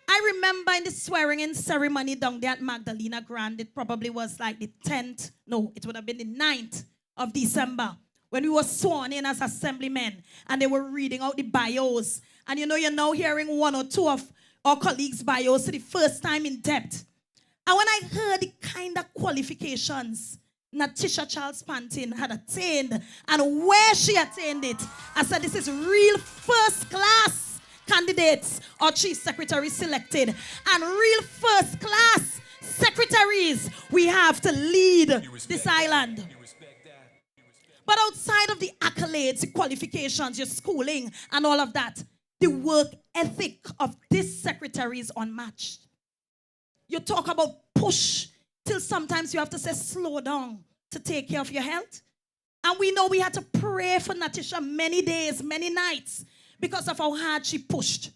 I remember in the swearing-in ceremony down there at Magdalena Grand, it probably was like the 10th, no, it would have been the 9th of December, when we were sworn in as assemblymen, and they were reading out the bios. And you know, you're now hearing 1 or 2 of our colleagues' bios for the first time in depth. And when I heard the kind of qualifications Natisha Charles Pantin had attained and where she attained it, I said, this is real first-class candidates or chief secretaries selected and real first-class secretaries we have to lead this island. But outside of the accolades, the qualifications, your schooling, and all of that, the work ethic of this secretary is unmatched. You talk about push till sometimes you have to say slow down to take care of your health. And we know we had to pray for Natisha many days, many nights because of how hard she pushed.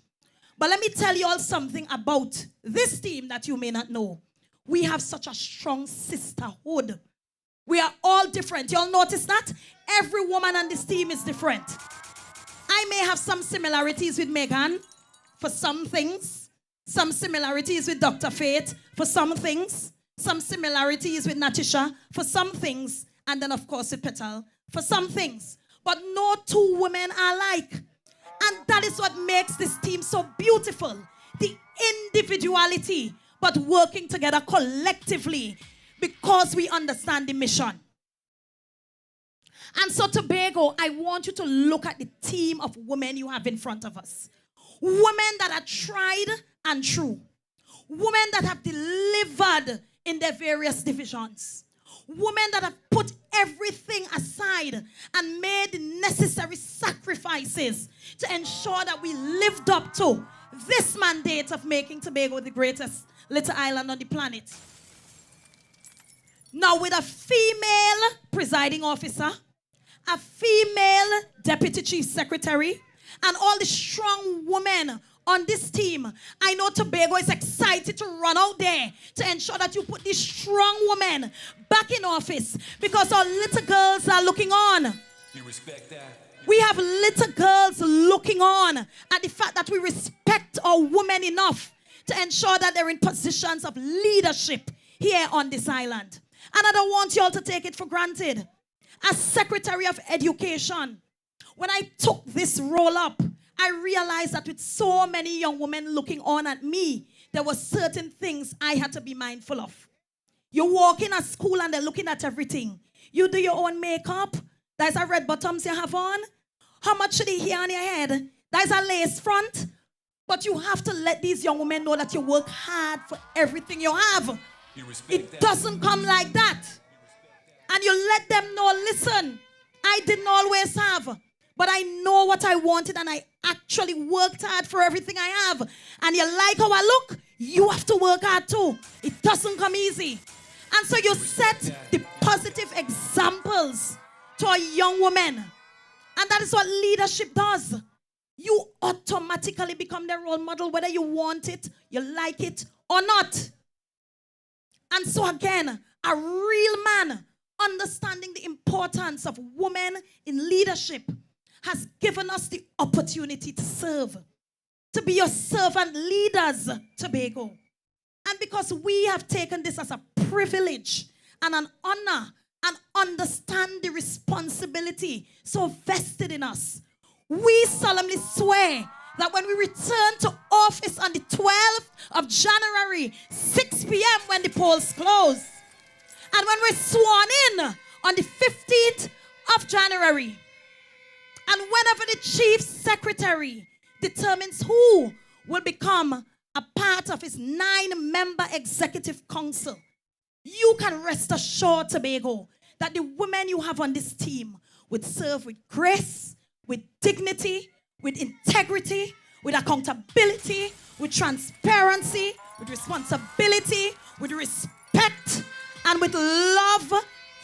But let me tell you all something about this team that you may not know. We have such a strong sisterhood. We are all different. You all notice that? Every woman on this team is different. I may have some similarities with Megan for some things, some similarities with Dr. Faith for some things, some similarities with Natisha for some things, and then of course with Petal for some things. But no 2 women are alike. And that is what makes this team so beautiful. The individuality, but working together collectively because we understand the mission. And so, Tobago, I want you to look at the team of women you have in front of us. Women that are tried and true. Women that have delivered in their various divisions. Women that have put everything aside and made the necessary sacrifices to ensure that we lived up to this mandate of making Tobago the greatest little island on the planet. Now, with a female presiding officer, a female deputy chief secretary, and all the strong women on this team, I know Tobago is excited to run out there to ensure that you put these strong women back in office, because our little girls are looking on. You respect that? We have little girls looking on at the fact that we respect our women enough to ensure that they're in positions of leadership here on this island. And I don't want you all to take it for granted. As Secretary of Education, when I took this role up, I realized that with so many young women looking on at me, there were certain things I had to be mindful of. You walk in a school and they're looking at everything. You do your own makeup. There's a red bottoms you have on. How much should they hear on your head? There's a lace front. But you have to let these young women know that you work hard for everything you have. It doesn't come like that. And you let them know, listen, I didn't always have, but I know what I wanted and I actually worked hard for everything I have. And you like how I look? You have to work hard too. It doesn't come easy. And so you set the positive examples to a young woman. And that is what leadership does. You automatically become their role model, whether you want it, you like it, or not. And so again, a real man understanding the importance of women in leadership has given us the opportunity to serve, to be your servant leaders, Tobago. And because we have taken this as a privilege and an honor and understand the responsibility so vested in us, we solemnly swear that when we return to office on the 12th of January, 6 p.m. when the polls close, and when we're sworn in on the 15th of January, and whenever the chief secretary determines who will become a part of his 9-member executive council, you can rest assured, Tobago, that the women you have on this team would serve with grace, with dignity, with integrity, with accountability, with transparency, with responsibility, with respect, and with love,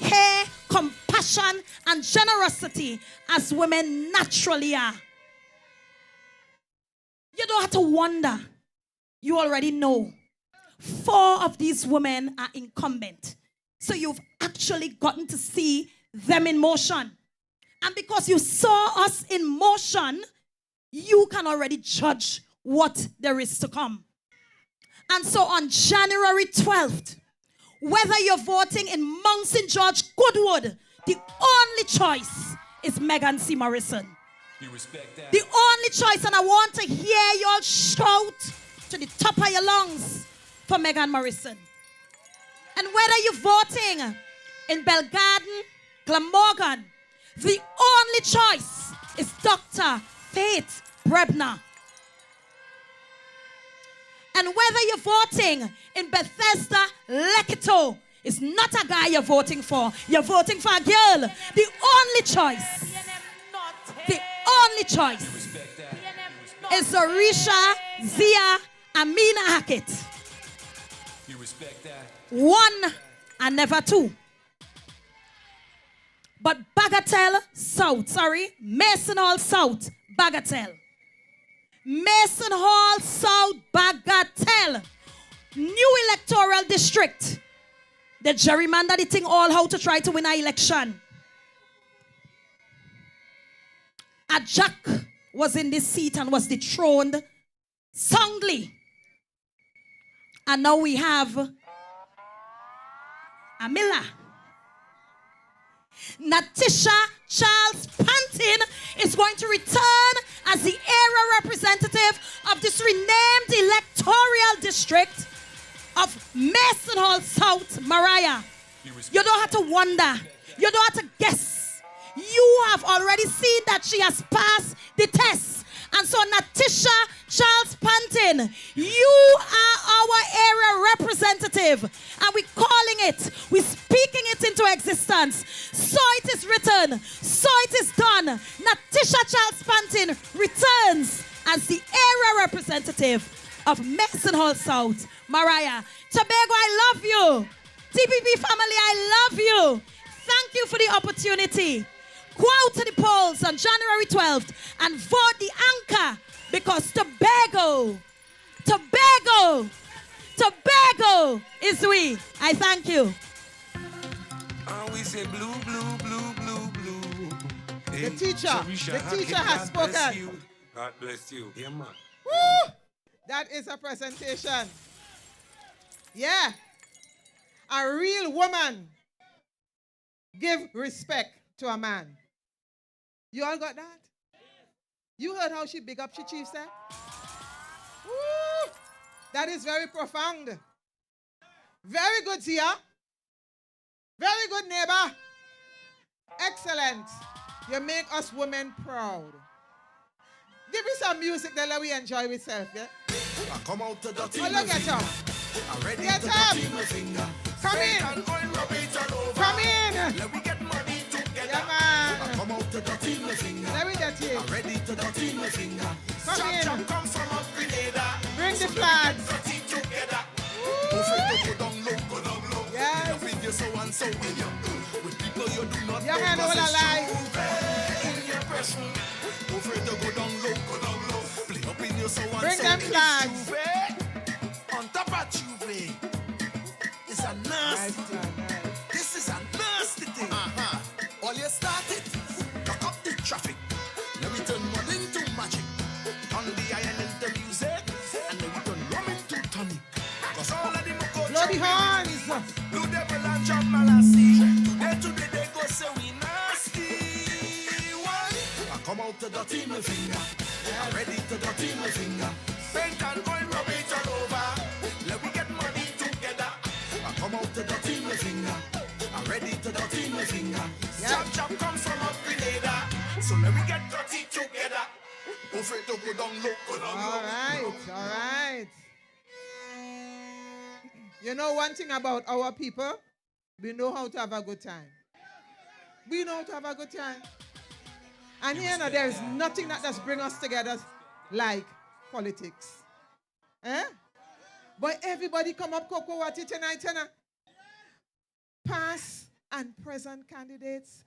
care, compassion, and generosity as women naturally are. You don't have to wonder. You already know. 4 of these women are incumbent. So you've actually gotten to see them in motion. And because you saw us in motion, you can already judge what there is to come. And so on January 12th, whether you're voting in Mount St. George, Goodwood, the only choice is Megan C. Morrison. You respect that? The only choice, and I want to hear y'all shout to the top of your lungs for Megan Morrison. And whether you're voting in Belgarden, Glamorgan, the only choice is Dr. Faith Brebner. And whether you're voting in Bethesda, Leketo, it's not a guy you're voting for. You're voting for a girl. The only choice is Zorisha Zia Amina Hackett. You respect that? 1 and never 2. But Mason Hall South, Bagatelle. Mason Hall South, Bagatelle. New electoral district. The gerrymandered the thing all how to try to win an election. A Jack was in this seat and was dethroned soundly. And now we have Amila. Natisha Charles Pantin is going to return as the area representative of this renamed electoral district of Mason Hall South, Mariah. You don't have to wonder. You don't have to guess. You have already seen that she has passed the test. And so, Natisha Charles Pantin, you are our area representative. And we're calling it, we're speaking it into existence. So it is written, so it is done. Natisha Charles Pantin returns as the area representative of Mason Hall South. Mariah, Tobago, I love you. TPP family, I love you. Thank you for the opportunity. Go out to the polls on January 12th and vote the anchor because Tobago is we. I thank you. And we say blue, blue, blue, blue, blue. The teacher has spoken. Bless you. God bless you. Yeah, man. Woo! That is a presentation. Yeah. A real woman give respect to a man. You all got that? You heard how she big up she chief said? Woo! That is very profound. Very good, Zia. Very good, neighbor. Excellent. You make us women proud. Give me some music that let we enjoy ourselves, yeah? I come out to the team. Oh, look at you. I'm ready Get to up. the team finger. Come in. Come in. Let me get money together. Yeah, man. Come out to the team finger. Let me get you. I'm ready to the team finger. Come in. Chop come from a Grenada. Bring the flags. Dirty together. Don't fret to go down low, go down low. Yes. With you so and so with you. With people you do not Your know. hand all alive. In your person. Don't fret to go down low, go down low. Play up in your so and so. Bring them flags. On top of Juve. It's a nasty thing. This is a nasty thing. All you started, lock up the traffic. Let me turn mud into magic. On the iron into music. And then we turn rum into tonic. Cause all of them go Bloody horns. Blue Devil and John Malassie. Today they go say we nasty. Why? I come out to the team finger. I'm ready to the team finger. Paint and oil, rub it all over. Let me get money together. I come out to the team finger. I'm ready to the team finger. Chop chop comes from a Grenada. So let me get dirty together. Don't fret to go down low, go down low. All right. You know one thing about our people? We know how to have a good time. We know how to have a good time. And here now, there is nothing that does bring us together like politics. Eh? But everybody come up Cocoa Wati tonight, past and present candidates,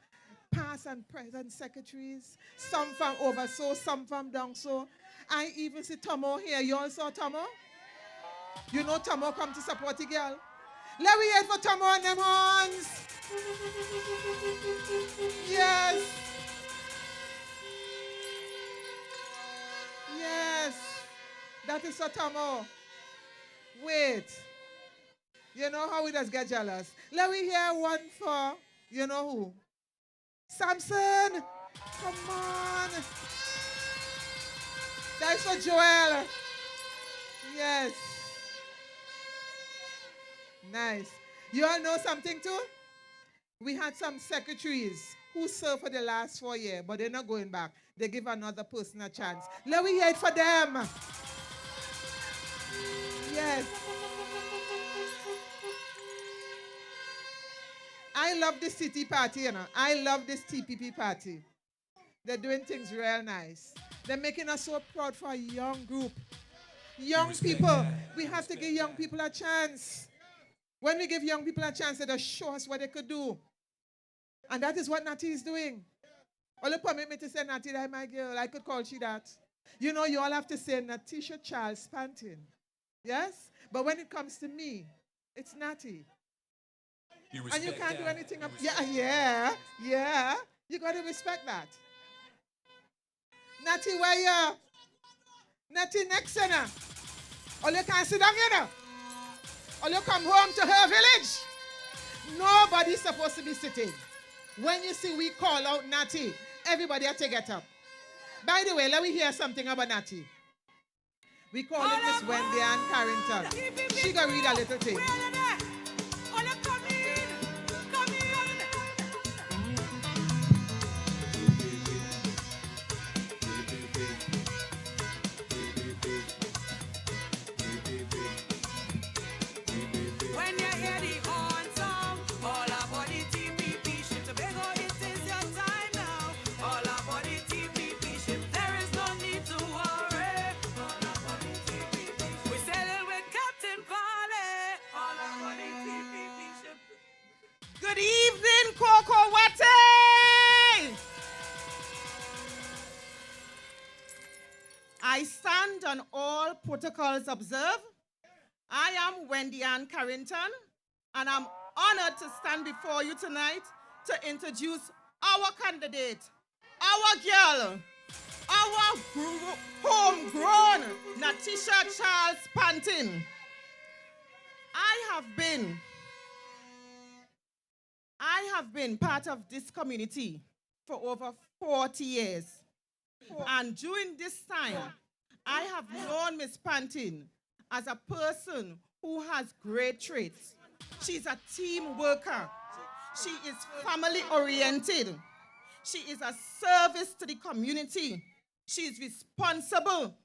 past and present secretaries, some from over so, some from down so. I even see Tomo here. You all saw Tomo? You know Tomo come to support the girl. Let me hear for Tomo and them horns. Yes. Yes. That is for Tomo. Wait. You know how we just get jealous? Let me hear one for, you know who? Samson. Come on. That's for Joel. Yes. Nice. You all know something too? We had some secretaries who served for the last 4 years, but they're not going back. They give another person a chance. Let me hear it for them. Yes. I love this city party, you know. I love this TPP party. They're doing things real nice. They're making us so proud for a young group. Young people. We have to give young people a chance. When we give young people a chance, they just show us what they could do. And that is what Natty is doing. Only permit me to say Natty, that's my girl. I could call she that. You know, you all have to say Natisha Charles Pantin. Yes? But when it comes to me, it's Natty. And you can't do anything. Yeah. You got to respect that. Natty, where you? Natty next, you know. Or you can't sit down, you know. Or you come home to her village. Nobody's supposed to be sitting. When you see we call out Natty, everybody has to get up. By the way, let me hear something about Natty. We call him Miss Wendy Ann Carrington. She gonna read a little thing. I stand on all protocols observed. I am Wendy Ann Carrington, and I'm honored to stand before you tonight to introduce our candidate, our girl, our homegrown Natisha Charles Pantin. I have been part of this community for over 40 years. And during this time, I have known Miss Pantin as a person who has great traits. She's a team worker. She is family oriented. She is a service to the community. She is responsible.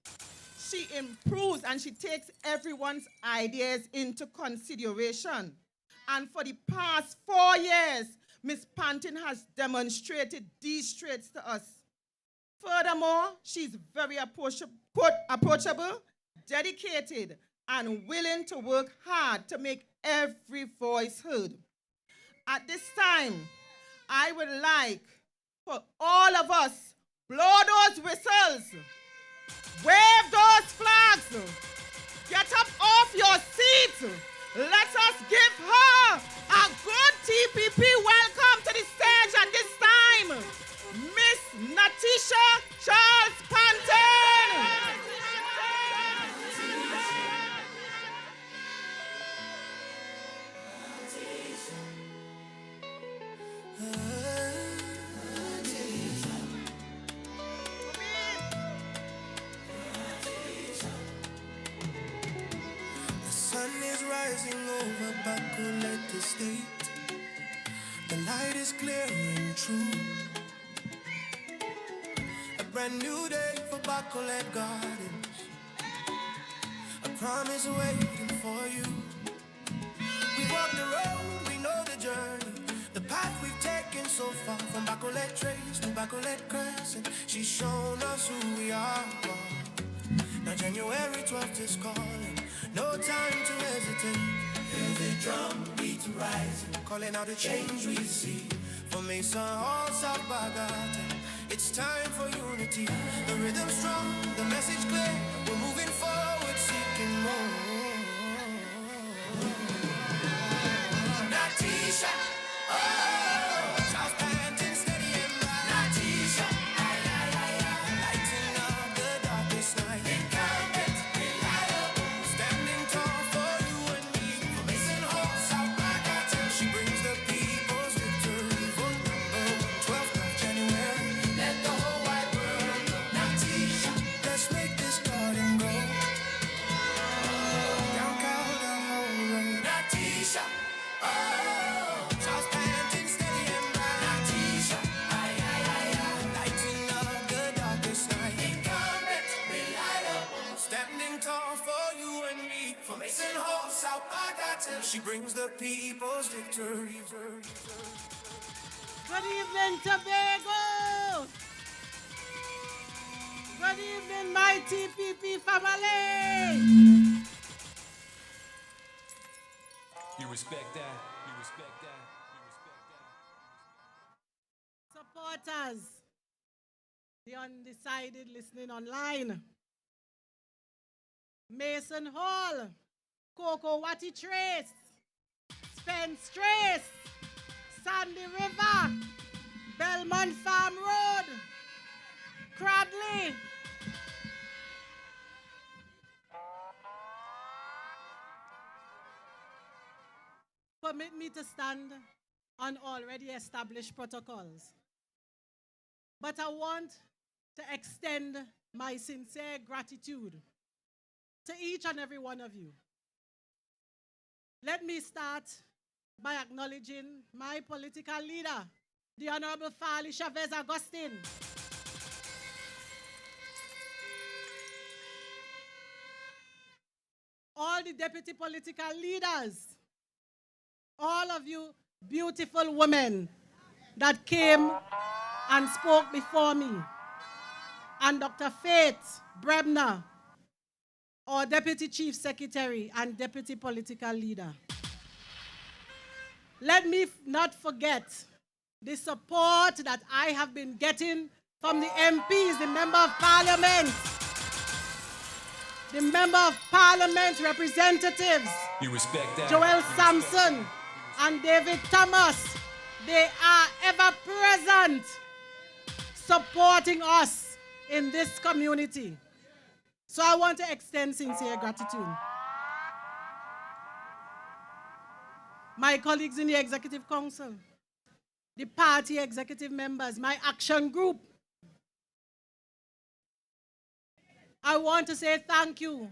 She improves and she takes everyone's ideas into consideration. And for the past 4 years, Miss Pantin has demonstrated these traits to us. Furthermore, she's very approachable, dedicated, and willing to work hard to make every voice heard. At this time, I would like for all of us, blow those whistles, wave those flags, get up off your seats. Let us give her a good TPP welcome to the stage, and this time, Miss Natisha Charles Pantin. The sun is rising over Bagatelle Estate. The light is clear and true. A brand new day for Bagatelle Gardens. A promise waiting for you. We walk the road, we know the journey. The path we've taken so far, from Bagatelle Trace to Bagatelle Crescent. She's shown us who we are. Now January 12th is calling. No time to hesitate. Hear the drum beat rising, calling out the change we see. For Mason Hall, South Bagatelle, it's time for unity. The rhythm strong, the message clear. We're moving forward, seeking more. Natisha, oh, Charles Pantin, steady and right. Natisha, lighting up the darkest night. Incumbent, reliable, standing tall for you and me. For Mason Hall, South Bagatelle, she brings the people's victory. Vote number 12th of January. Let the whole wide world know. Natisha, let's make this garden grow. Down Calder Hall Road. Natisha, oh, Charles Pantin, steady and bright. Natisha, lighting up the darkest night. Incumbent, reliable, standing tall for you and me. For Mason Hall, South Bagatelle, she brings the people's victory. Good evening, Tobago. Good evening, my TPP family. You respect that? You respect that? You respect that? Supporters, the undecided listening online. Mason Hall, Cocoa Watty Trace, Spence Trace, Sandy River, Belmont Farm Road, Cradley. Permit me to stand on already established protocols. But I want to extend my sincere gratitude to each and every one of you. Let me start by acknowledging my political leader, the Honorable Farley Chavez Augustine. All the deputy political leaders, all of you beautiful women that came and spoke before me, and Dr. Faith Brebner, our Deputy Chief Secretary and Deputy Political Leader. Let me not forget the support that I have been getting from the MPs, the Member of Parliament, the Member of Parliament representatives, You respect that? Joel You respect Sampson and David Thomas. They are ever present supporting us in this community. So I want to extend sincere gratitude. My colleagues in the Executive Council, the party executive members, my action group. I want to say thank you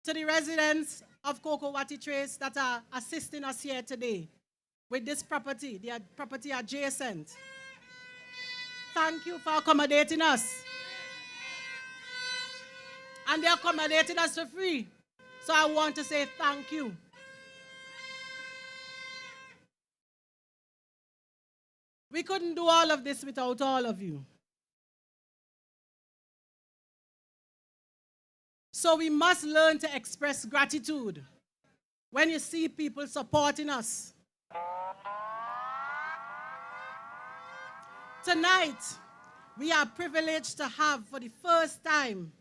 to the residents of Cocoa Watty Trace that are assisting us here today with this property, the property adjacent. Thank you for accommodating us. And they're accommodating us for free. So I want to say thank you. We couldn't do all of this without all of you. So we must learn to express gratitude when you see people supporting us. Tonight, we are privileged to have for the first time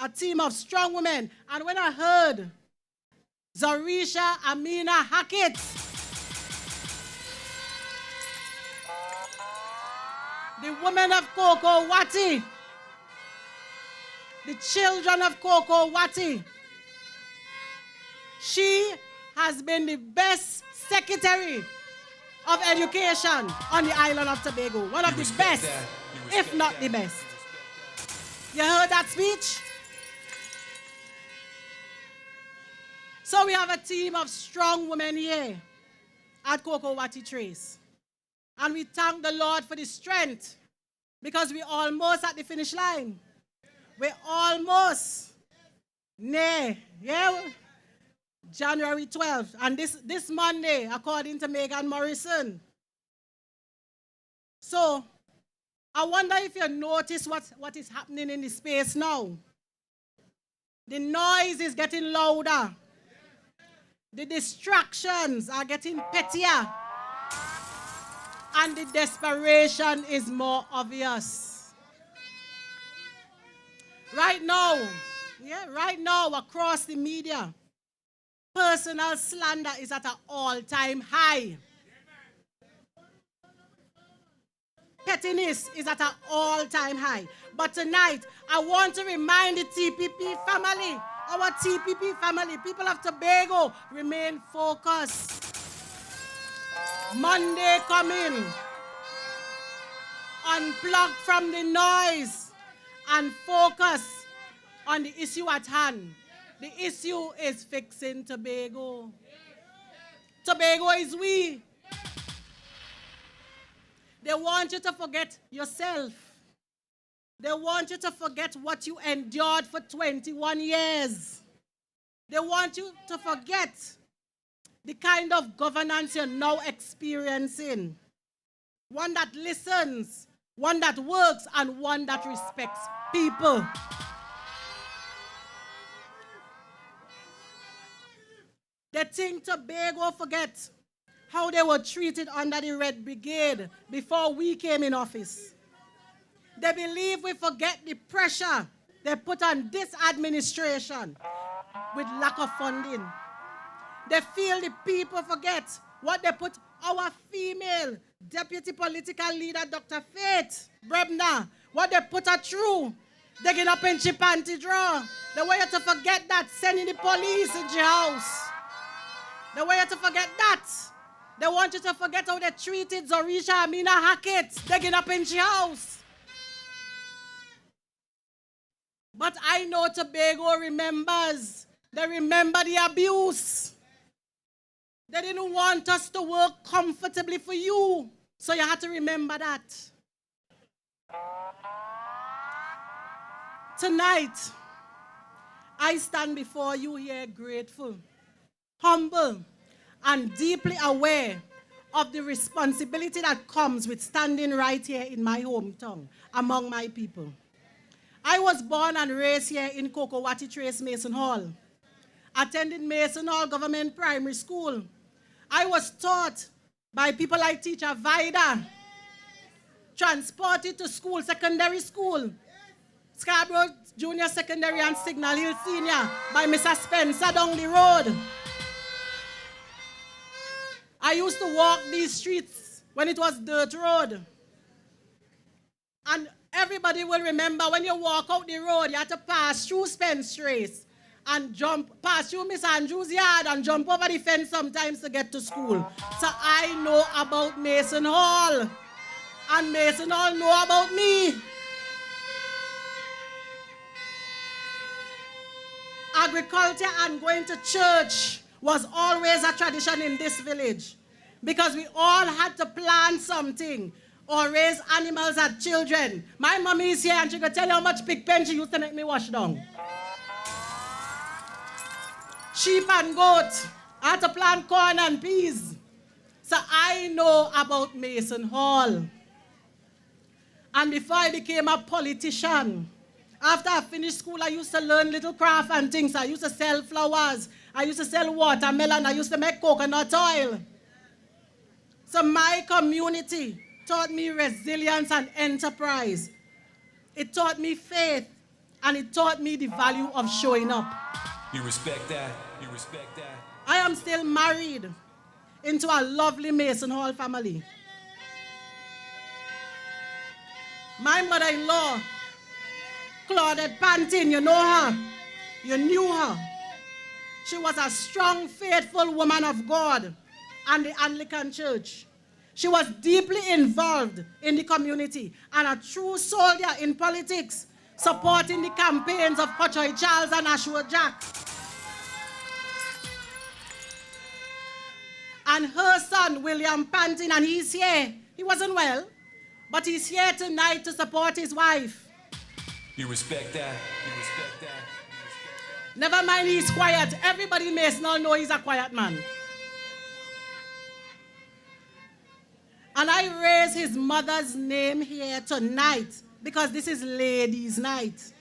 a team of strong women. And when I heard Zorisha Hackett, the women of Cocoa Watty, the children of Cocoa Watty, she has been the best secretary of education on the island of Tobago. One of the best, if not the best. You heard that speech? So we have a team of strong women here at Cocoa Watty Trace. And we thank the Lord for the strength because we're almost at the finish line. We're almost near, January 12th. And this Monday, according to Megan Morrison. So I wonder if you notice what is happening in the space now. The noise is getting louder. The distractions are getting pettier. And the desperation is more obvious. Right now, across the media, personal slander is at an all-time high. Pettiness is at an all-time high. But tonight, I want to remind the TPP family, our TPP family, people of Tobago, remain focused. Monday coming. Unplug from the noise and focus on the issue at hand. The issue is fixing Tobago. Tobago is we. They want you to forget yourself. They want you to forget what you endured for 21 years. They want you to forget the kind of governance you're now experiencing. One that listens, one that works, and one that respects people. They think Tobago forget how they were treated under the Red Brigade before we came in office. They believe we forget the pressure they put on this administration with lack of funding. They feel the people forget what they put our female deputy political leader, Dr. Faith Brebner, what they put her through, digging up in Chipanti draw. They want you to forget that, sending the police in your house. They want you to forget that. They want you to forget how they treated Zorisha Hackett, digging up in your house. But I know Tobago remembers. They remember the abuse. They didn't want us to work comfortably for you. So you have to remember that. Tonight, I stand before you here grateful, humble, and deeply aware of the responsibility that comes with standing right here in my hometown among my people. I was born and raised here in Cocoa Watty Trace Mason Hall. Attended Mason Hall Government Primary School. I was taught by people like Teacher Vida, transported to school, secondary school, Scarborough Junior Secondary and Signal Hill Senior by Mr. Spencer down the road. I used to walk these streets when it was dirt road. And everybody will remember when you walk out the road, you have to pass through Spence Trace and pass through Miss Andrews' yard and jump over the fence sometimes to get to school. So I know about Mason Hall. And Mason Hall know about me. Agriculture and going to church was always a tradition in this village because we all had to plant something or raise animals as children. My mommy is here and she could tell you how much pig pen she used to make me wash down. Sheep and goat. I had to plant corn and peas. So I know about Mason Hall. And before I became a politician, after I finished school, I used to learn little craft and things. I used to sell flowers. I used to sell watermelon. I used to make coconut oil. So my community taught me resilience and enterprise. It taught me faith, and it taught me the value of showing up. You respect that? You respect that? I am still married into a lovely Mason Hall family. My mother-in-law, Claudette Pantin, you know her. You knew her. She was a strong, faithful woman of God and the Anglican Church. She was deeply involved in the community and a true soldier in politics, supporting the campaigns of Contractor Charles and Ashwood Jack. And her son, William Pantin, and he's here. He wasn't well, but he's here tonight to support his wife. You respect that? You respect that? You respect that? Never mind he's quiet. Everybody may not know he's a quiet man. And I raise his mother's name here tonight because this is ladies' night.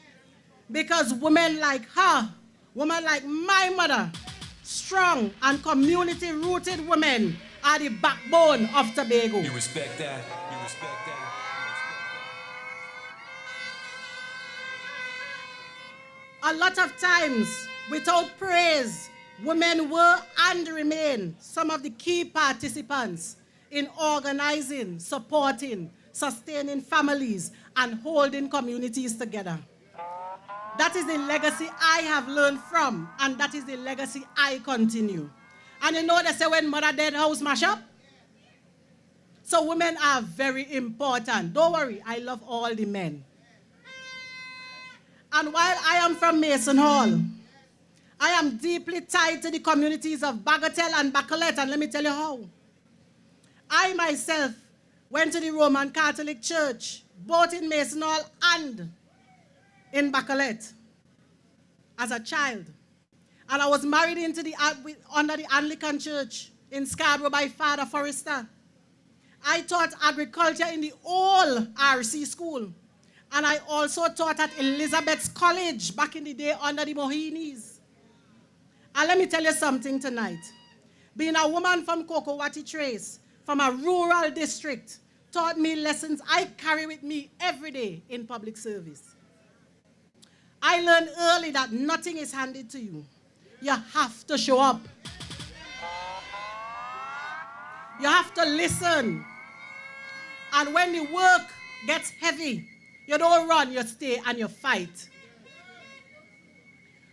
Because women like her, women like my mother, strong and community-rooted women are the backbone of Tobago. You respect that? You respect that? A lot of times, without praise, women were and remain some of the key participants in organizing, supporting, sustaining families, and holding communities together. That is the legacy I have learned from, and that is the legacy I continue. And you know they say when mother dead, house mash up? So women are very important. Don't worry, I love all the men. And while I am from Mason Hall, I am deeply tied to the communities of Bagatelle and Bagatelle, and let me tell you how. I myself went to the Roman Catholic Church, both in Mason Hall and in Bagatelle, as a child. And I was married under the Anglican Church in Scarborough by Father Forrester. I taught agriculture in the old RC school. And I also taught at Elizabeth's College back in the day under the Mohinis. And let me tell you something tonight. Being a woman from Kokowati Trace, from a rural district, taught me lessons I carry with me every day in public service. I learned early that nothing is handed to you. You have to show up. You have to listen. And when the work gets heavy, you don't run, you stay and you fight.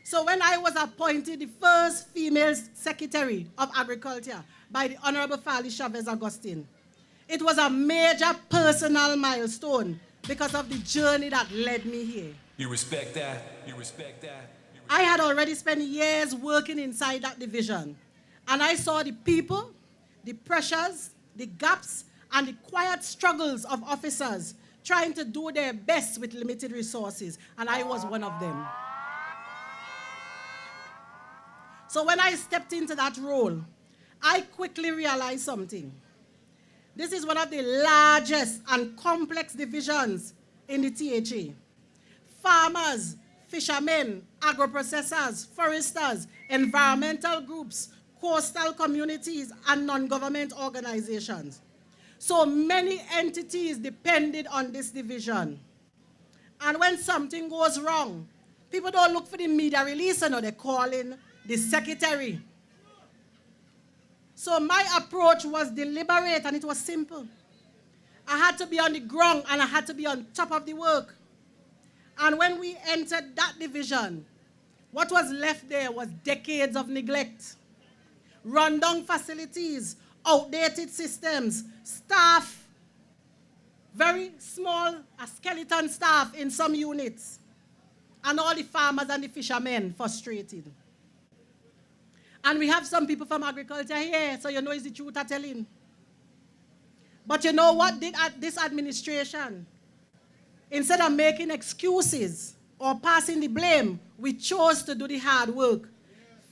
So when I was appointed the first female Secretary of Agriculture by the Honorable Fali Chavez Augustine, it was a major personal milestone because of the journey that led me here. You respect that? You respect that? I had already spent years working inside that division, and I saw the people, the pressures, the gaps, and the quiet struggles of officers trying to do their best with limited resources, and I was one of them. So when I stepped into that role, I quickly realized something. This is one of the largest and complex divisions in the THA. Farmers, fishermen, agro-processors, foresters, environmental groups, coastal communities, and non-government organizations. So many entities depended on this division. And when something goes wrong, People don't look for the media release, you know, they call in the secretary. So my approach was deliberate and it was simple. I had to be on the ground and I had to be on top of the work. And when we entered that division, what was left there was decades of neglect, rundown facilities, outdated systems, staff, very small skeleton staff in some units, and all the farmers and the fishermen frustrated. And we have some people from agriculture here, so you know it's the truth I'm telling. But you know what did this administration? Instead of making excuses or passing the blame, we chose to do the hard work,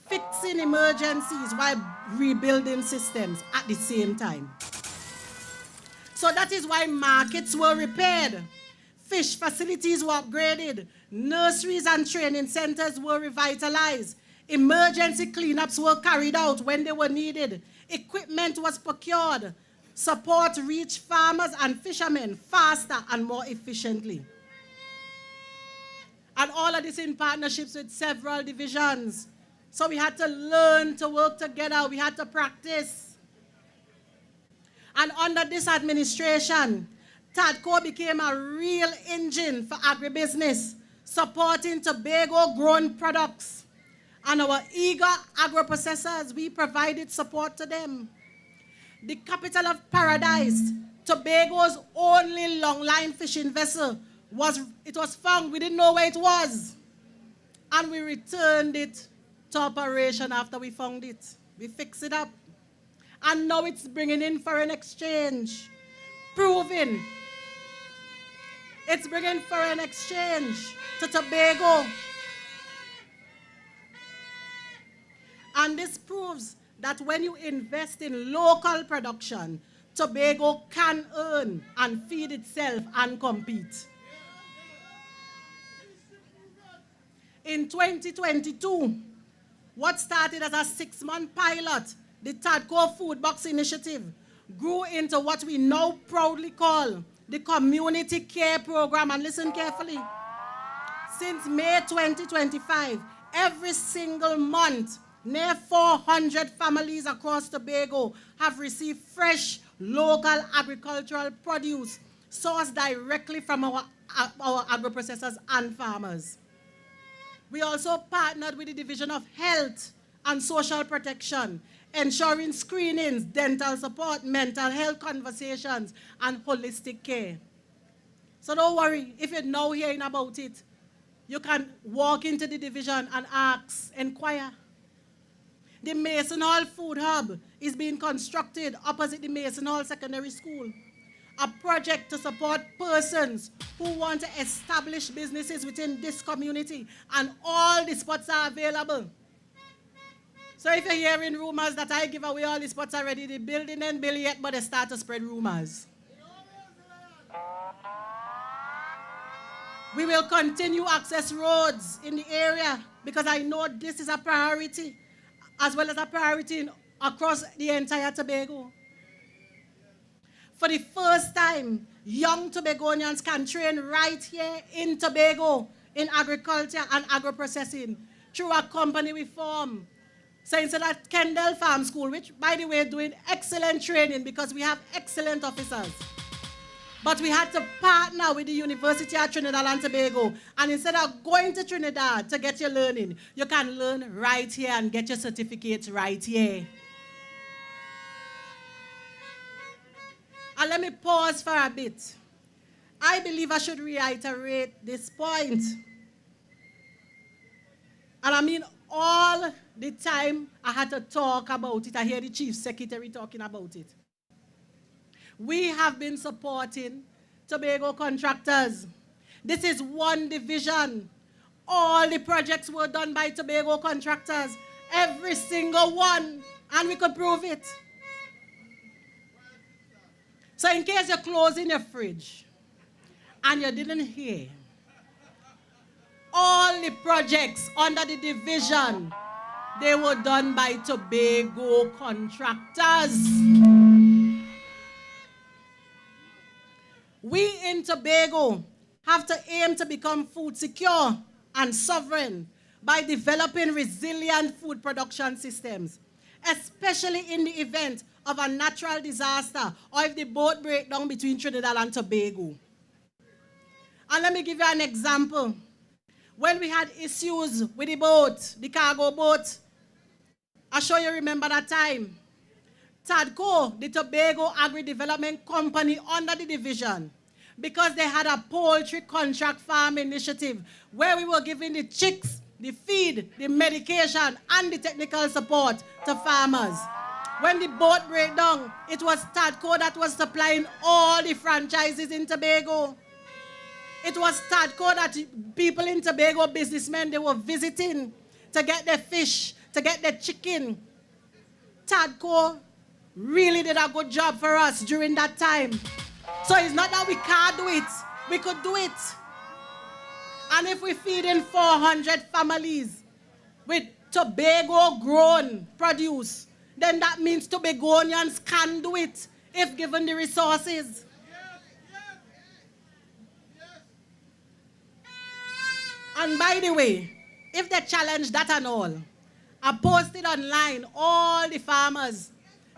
fixing emergencies while rebuilding systems at the same time. So that is why markets were repaired, fish facilities were upgraded, nurseries and training centers were revitalized, emergency cleanups were carried out when they were needed, equipment was procured, support reached farmers and fishermen faster and more efficiently. And all of this in partnerships with several divisions. So we had to learn to work together, we had to practice. And under this administration, TADCO became a real engine for agribusiness, supporting Tobago-grown products. And our eager agro-processors, we provided support to them. The capital of paradise, Tobago's only long-line fishing vessel, was found. We didn't know where it was. And we returned it to operation after we found it. We fixed it up. And now it's bringing in foreign exchange, proving it's bringing foreign exchange to Tobago. And this proves that when you invest in local production, Tobago can earn and feed itself and compete. In 2022, what started as a 6-month pilot, the TADCO Food Box Initiative, grew into what we now proudly call the Community Care Program. And listen carefully. Since May 2025, every single month, near 400 families across Tobago have received fresh, local agricultural produce sourced directly from our agro-processors and farmers. We also partnered with the Division of Health and Social Protection, ensuring screenings, dental support, mental health conversations, and holistic care. So don't worry, if you're now hearing about it, you can walk into the division and ask, inquire. The Mason Hall Food Hub is being constructed opposite the Mason Hall Secondary School, a project to support persons who want to establish businesses within this community, and all the spots are available. So if you're hearing rumors that I give away all the spots already, the building ain't built yet, but they start to spread rumors. We will continue access roads in the area because I know this is a priority, as well as a priority across the entire Tobago. For the first time, young Tobagonians can train right here in Tobago in agriculture and agro-processing through a company we form. So instead of Kendall Farm School, which, by the way, doing excellent training because we have excellent officers, but we had to partner with the University of Trinidad and Tobago. And instead of going to Trinidad to get your learning, you can learn right here and get your certificates right here. And let me pause for a bit. I believe I should reiterate this point. And I mean all the time I had to talk about it. I hear the Chief Secretary talking about it. We have been supporting Tobago contractors. This is one division. All the projects were done by Tobago contractors. Every single one. And we could prove it. So in case you're closing your fridge and you didn't hear, all the projects under the division, they were done by Tobago contractors. We in Tobago have to aim to become food secure and sovereign by developing resilient food production systems, especially in the event of a natural disaster or if the boat breaks down between Trinidad and Tobago. And let me give you an example. When we had issues with the boat, the cargo boat, I'm sure you remember that time. TADCO, the Tobago Agri-Development Company under the division, because they had a poultry contract farm initiative where we were giving the chicks, the feed, the medication, and the technical support to farmers. When the boat break down, it was TADCO that was supplying all the franchises in Tobago. It was TADCO that people in Tobago, businessmen, they were visiting to get their fish, to get their chicken. TADCO really did a good job for us during that time. So it's not that we can't do it. We could do it. And if we feed in 400 families with Tobago-grown produce, then that means Tobagonians can do it if given the resources. And by the way, if they challenge that and all, I posted online all the farmers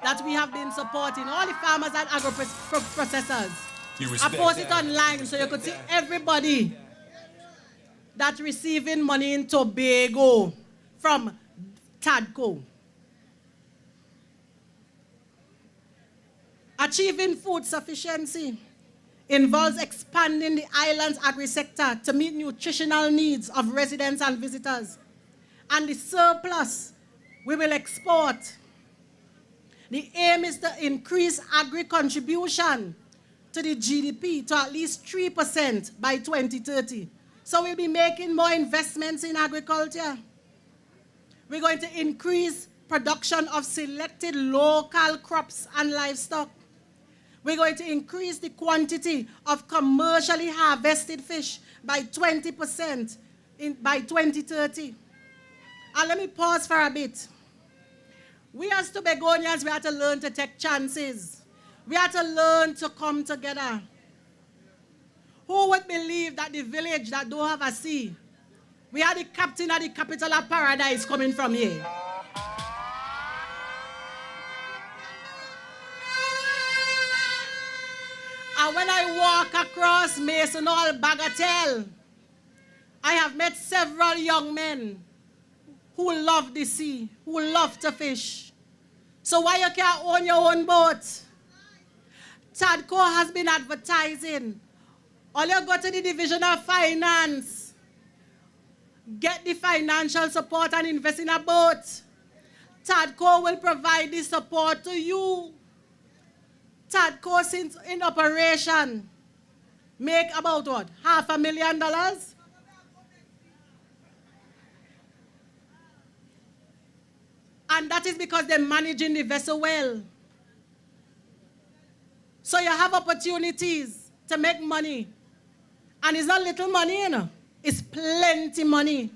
that we have been supporting, all the farmers and agro-processors. I posted online so you could see everybody that's receiving money in Tobago from TADCO. Achieving food sufficiency involves expanding the island's agri-sector to meet nutritional needs of residents and visitors. And the surplus we will export. The aim is to increase agri-contribution to the GDP to at least 3% by 2030. So we'll be making more investments in agriculture. We're going to increase production of selected local crops and livestock. We're going to increase the quantity of commercially harvested fish by 20% by 2030. And let me pause for a bit. We as Tobagonians, we have to learn to take chances. We have to learn to come together. Who would believe that the village that don't have a sea, we are the captain of the capital of paradise coming from here? And when I walk across Mason Hall, Bagatelle, I have met several young men who love the sea, who love to fish. So why you can't own your own boat? TADCO has been advertising. All you go to the Division of Finance, get the financial support and invest in a boat. TADCO will provide the support to you. TADCO, since in operation, make about what? $500,000? And that is because they're managing the vessel well. So you have opportunities to make money. And it's not little money, you know. It's plenty money.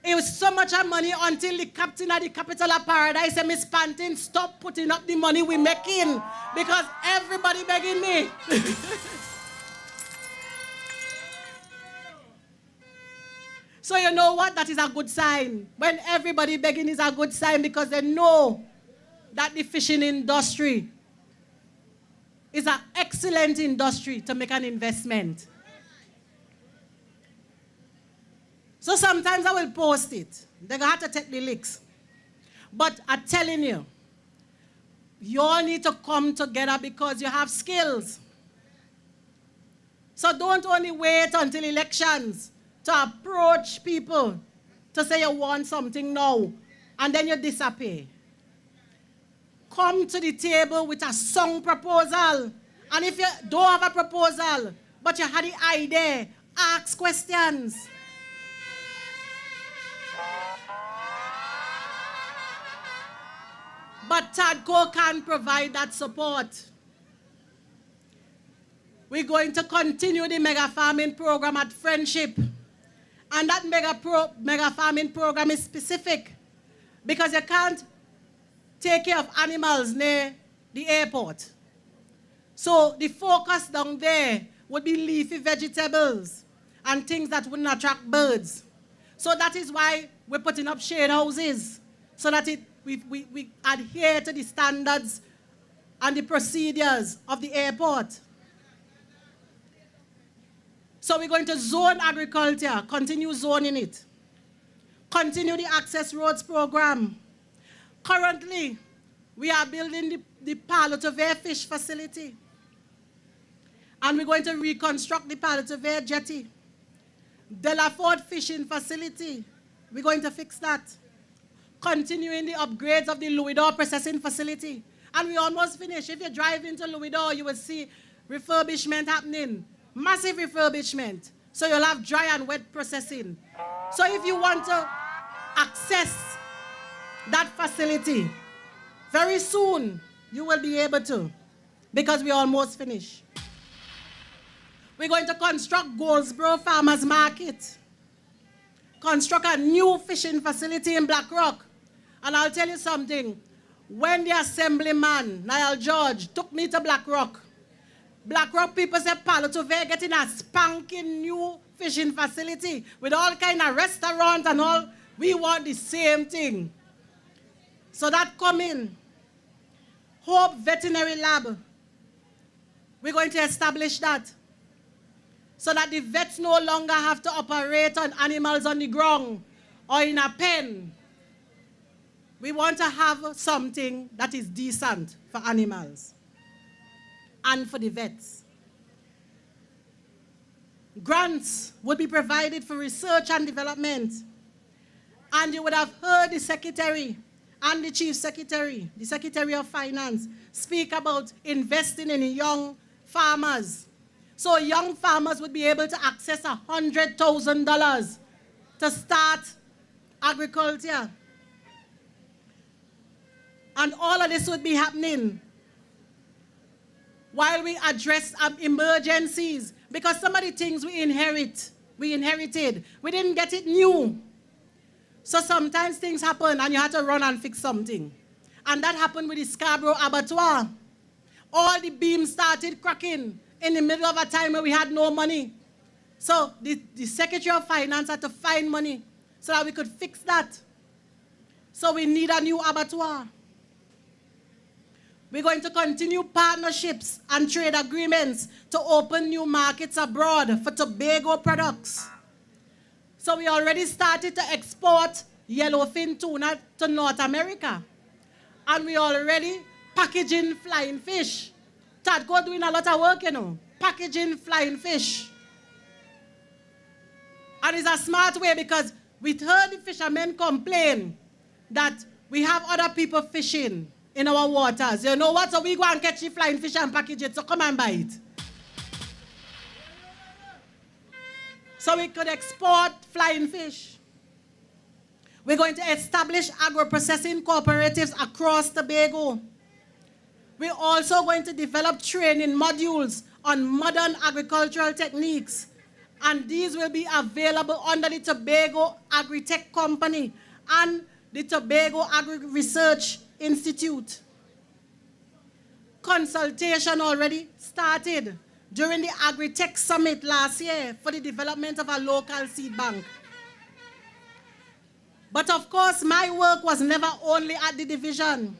It was so much money until the captain of the capital of paradise said, Miss Pantin, stop putting up the money we're making because everybody begging me. So you know what? That is a good sign. When everybody begging is a good sign because they know that the fishing industry is an excellent industry to make an investment. So sometimes I will post it. They're going to have to take the licks. But I'm telling you, you all need to come together because you have skills. So don't only wait until elections to approach people to say you want something now, and then you disappear. Come to the table with a song proposal. And if you don't have a proposal, but you had the idea, ask questions. But TADCO can provide that support. We're going to continue the mega farming program at Friendship. And that mega farming program is specific because you can't take care of animals near the airport. So the focus down there would be leafy vegetables and things that wouldn't attract birds. So that is why we're putting up shade houses, so that we adhere to the standards and the procedures of the airport. So we're going to zone agriculture, continue zoning it. Continue the Access Roads program. Currently, we are building the Palotavere fish facility. And we're going to reconstruct the Palotavere jetty. Delaford fishing facility, we're going to fix that. Continuing the upgrades of the Louisdor processing facility. And we almost finished. If you drive into Louisdor, you will see refurbishment happening. Massive refurbishment. So you'll have dry and wet processing. So if you want to access that facility, very soon you will be able to, because we're almost finished. We're going to construct Goldsboro Farmers Market. Construct a new fishing facility in Black Rock. And I'll tell you something. When the assemblyman, Niall George, took me to Black Rock people said, Palotavere getting a spanking new fishing facility with all kind of restaurants and all. We want the same thing. So that coming. Hope Veterinary Lab. We're going to establish that, so that the vets no longer have to operate on animals on the ground or in a pen. We want to have something that is decent for animals and for the vets. Grants would be provided for research and development. And you would have heard the Secretary and the Chief Secretary, the Secretary of Finance, speak about investing in young farmers. So young farmers would be able to access $100,000 to start agriculture. And all of this would be happening while we address emergencies. Because some of the things we inherited, we didn't get it new. So sometimes things happen and you have to run and fix something. And that happened with the Scarborough Abattoir. All the beams started cracking in the middle of a time where we had no money. So the Secretary of Finance had to find money so that we could fix that. So we need a new abattoir. We're going to continue partnerships and trade agreements to open new markets abroad for Tobago products. So we already started to export yellowfin tuna to North America. And we already packaging flying fish. Tadco doing a lot of work, you know, packaging flying fish. And it's a smart way, because we heard the fishermen complain that we have other people fishing in our waters. You know what? So we go and catch the flying fish and package it, so come and buy it. So we could export flying fish. We're going to establish agro-processing cooperatives across Tobago. We're also going to develop training modules on modern agricultural techniques. And these will be available under the Tobago Agri-Tech Company and the Tobago Agri-Research Institute. Consultation already started during the Agri-Tech Summit last year for the development of a local seed bank. But of course, my work was never only at the division.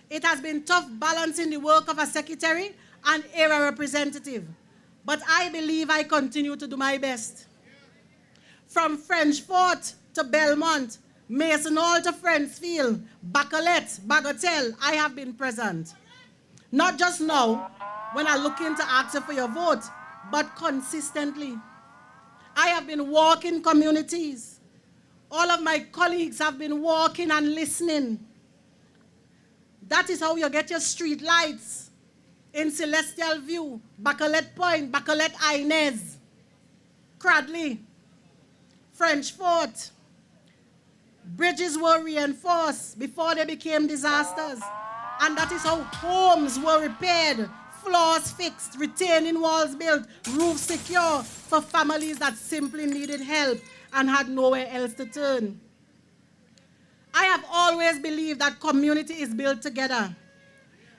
It has been tough balancing the work of a secretary and area representative. But I believe I continue to do my best. From French Fort to Belmont, Mason Hall to Friendsfield, Bagatelle, I have been present. Not just now, when I look in to ask you for your vote, but consistently. I have been walking communities. All of my colleagues have been walking and listening. That is how you get your street lights in Celestial View, Bacolet Point, Bacolet Inez, Cradley, French Fort. Bridges were reinforced before they became disasters. And that is how homes were repaired, floors fixed, retaining walls built, roofs secure for families that simply needed help and had nowhere else to turn. I have always believed that community is built together.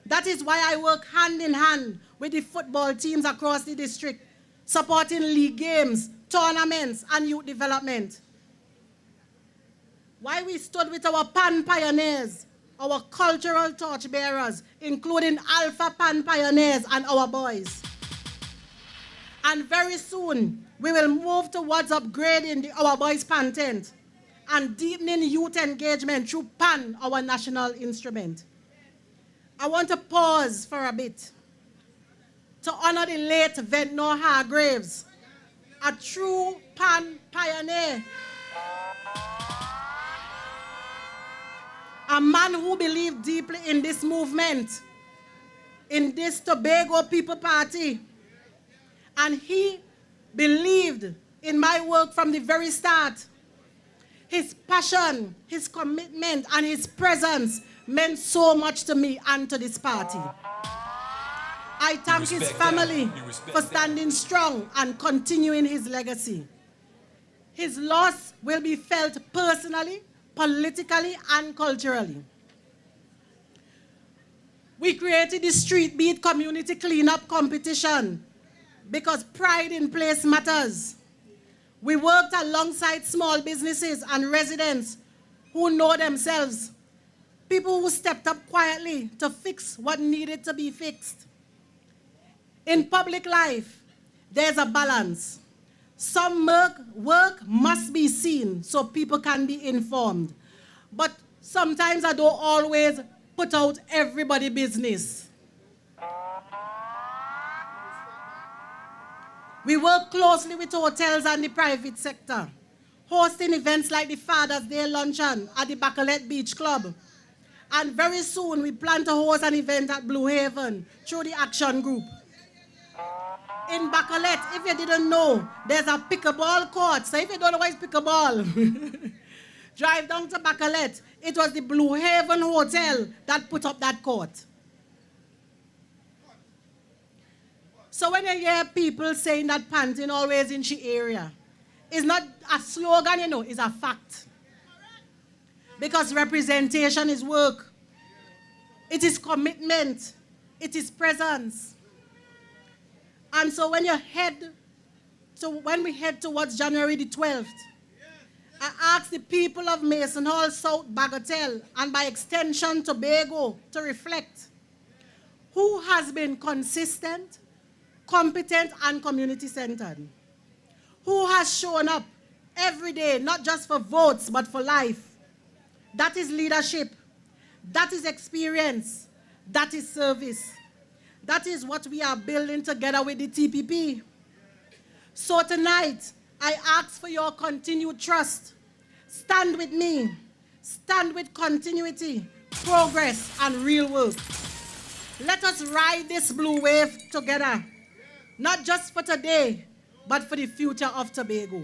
That is why I work hand in hand with the football teams across the district, supporting league games, tournaments, and youth development. Why we stood with our pan pioneers, our cultural torchbearers, including Alpha Pan pioneers and our boys. And very soon, we will move towards upgrading our boys' pan tent and deepening youth engagement through pan, our national instrument. I want to pause for a bit to honor the late Ventnor Hargraves, a true pan pioneer, a man who believed deeply in this movement, in this Tobago People Party. And he believed in my work from the very start. His passion, his commitment, and his presence meant so much to me and to this party. I thank his family for standing strong and continuing his legacy. His loss will be felt personally, politically, and culturally. We created the Street Beat Community Cleanup Competition because pride in place matters. We worked alongside small businesses and residents who know themselves, people who stepped up quietly to fix what needed to be fixed. In public life, there's a balance. Some work must be seen so people can be informed. But sometimes I don't always put out everybody's business. We work closely with hotels and the private sector, hosting events like the Father's Day Luncheon at the Bagatelle Beach Club. And very soon, we plan to host an event at Blue Haven through the Action Group. In Bagatelle, if you didn't know, there's a pickleball court. So if you don't know what is pickleball, drive down to Bagatelle. It was the Blue Haven Hotel that put up that court. So when you hear people saying that panting always in the area, it's not a slogan, you know, it's a fact. Because representation is work. It is commitment. It is presence. And so when we head towards January the 12th, I ask the people of Mason Hall, South Bagatelle, and by extension Tobago, to reflect. Who has been consistent, competent, and community-centered? Who has shown up every day, not just for votes, but for life? That is leadership. That is experience. That is service. That is what we are building together with the TPP. So tonight, I ask for your continued trust. Stand with me. Stand with continuity, progress, and real work. Let us ride this blue wave together. Not just for today, but for the future of Tobago.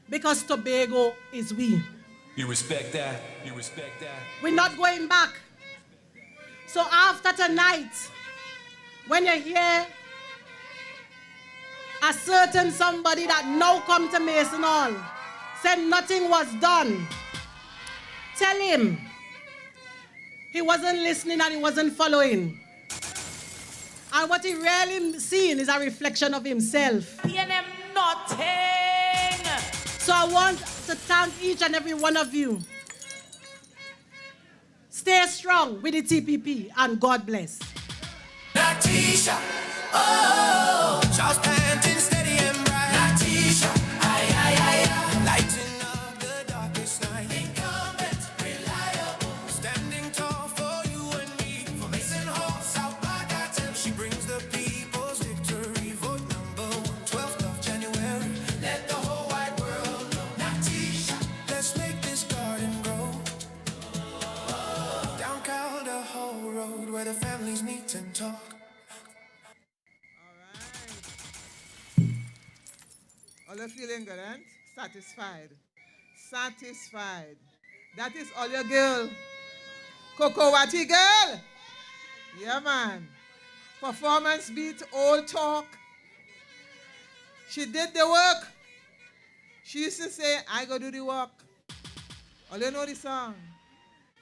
Because Tobago is we. You respect that? You respect that? We're not going back. So after tonight, when you hear a certain somebody that now come to Mason Hall, said nothing was done, tell him he wasn't listening and he wasn't following. And what he really seen is a reflection of himself. PNM nothing. So I want to thank each and every one of you. Stay strong with the TPP, and God bless. Natisha, oh, Charles panting steady and bright. Natisha, aye, aye, aye, aye. Lighting up the darkest night. Incumbent, reliable, standing tall for you and me. For Mason Hall, South Bagatelle, she brings the people's victory. Vote number 1, 12th of January. Let the whole wide world know. Natisha, let's make this garden grow. Down Calder Hole Road, where the families meet and talk. All are feeling good, and satisfied. Satisfied. That is all your girl. Coco Wati girl. Yeah, man. Performance beat, old talk. She did the work. She used to say, I go do the work. All you know the song.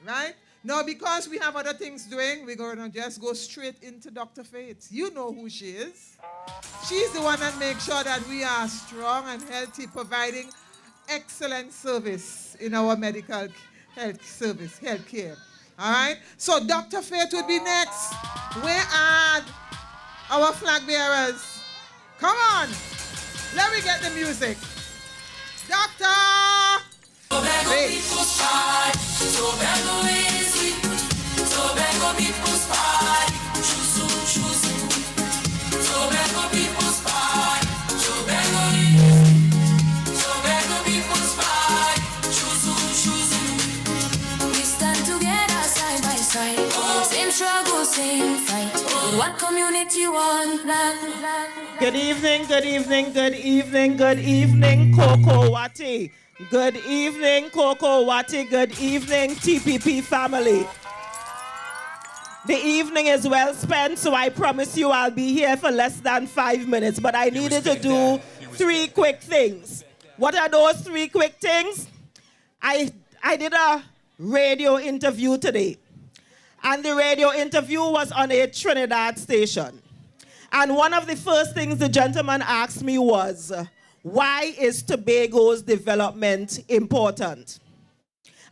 Right? Now, because we have other things doing, we're going to just go straight into Dr. Faith. You know who she is. She's the one that makes sure that we are strong and healthy, providing excellent service in our medical health service, health care. All right? So Dr. Faith would be next. Where are our flag bearers? Come on. Let me get the music. Dr. Faith. Tobago is it. Tobago people's party. Tobago people's party. Tobago is it. Tobago people's party. We stand together side by side. Same struggle, same fight. One community, one plan. Good evening, good evening, good evening, good evening, Coco Wati. Good evening, Coco Wati. Good evening, TPP family. The evening is well spent, so I promise you I'll be here for less than 5 minutes, but I needed to do 3 quick things. What are those 3 quick things? I did a radio interview today, and the radio interview was on a Trinidad station. And one of the first things the gentleman asked me was, why is Tobago's development important?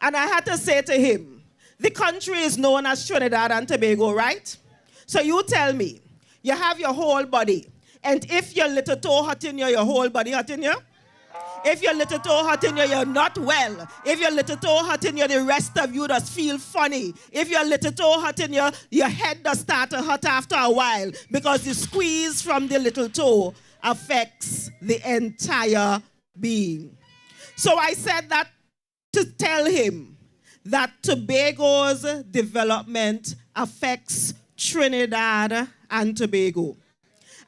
And I had to say to him, the country is known as Trinidad and Tobago, right? So you tell me, you have your whole body, and if your little toe hot in you, your whole body hot in you? If your little toe hot in you, you're not well. If your little toe hot in you, the rest of you just feel funny. If your little toe hot in you, your head does start to hurt after a while, because the squeeze from the little toe affects the entire being. So I said that to tell him that Tobago's development affects Trinidad and Tobago.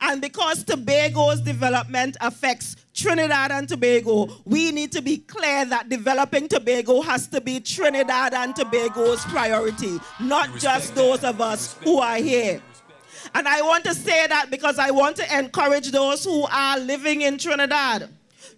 And because Tobago's development affects Trinidad and Tobago, we need to be clear that developing Tobago has to be Trinidad and Tobago's priority, not just those of us who are here. And I want to say that because I want to encourage those who are living in Trinidad.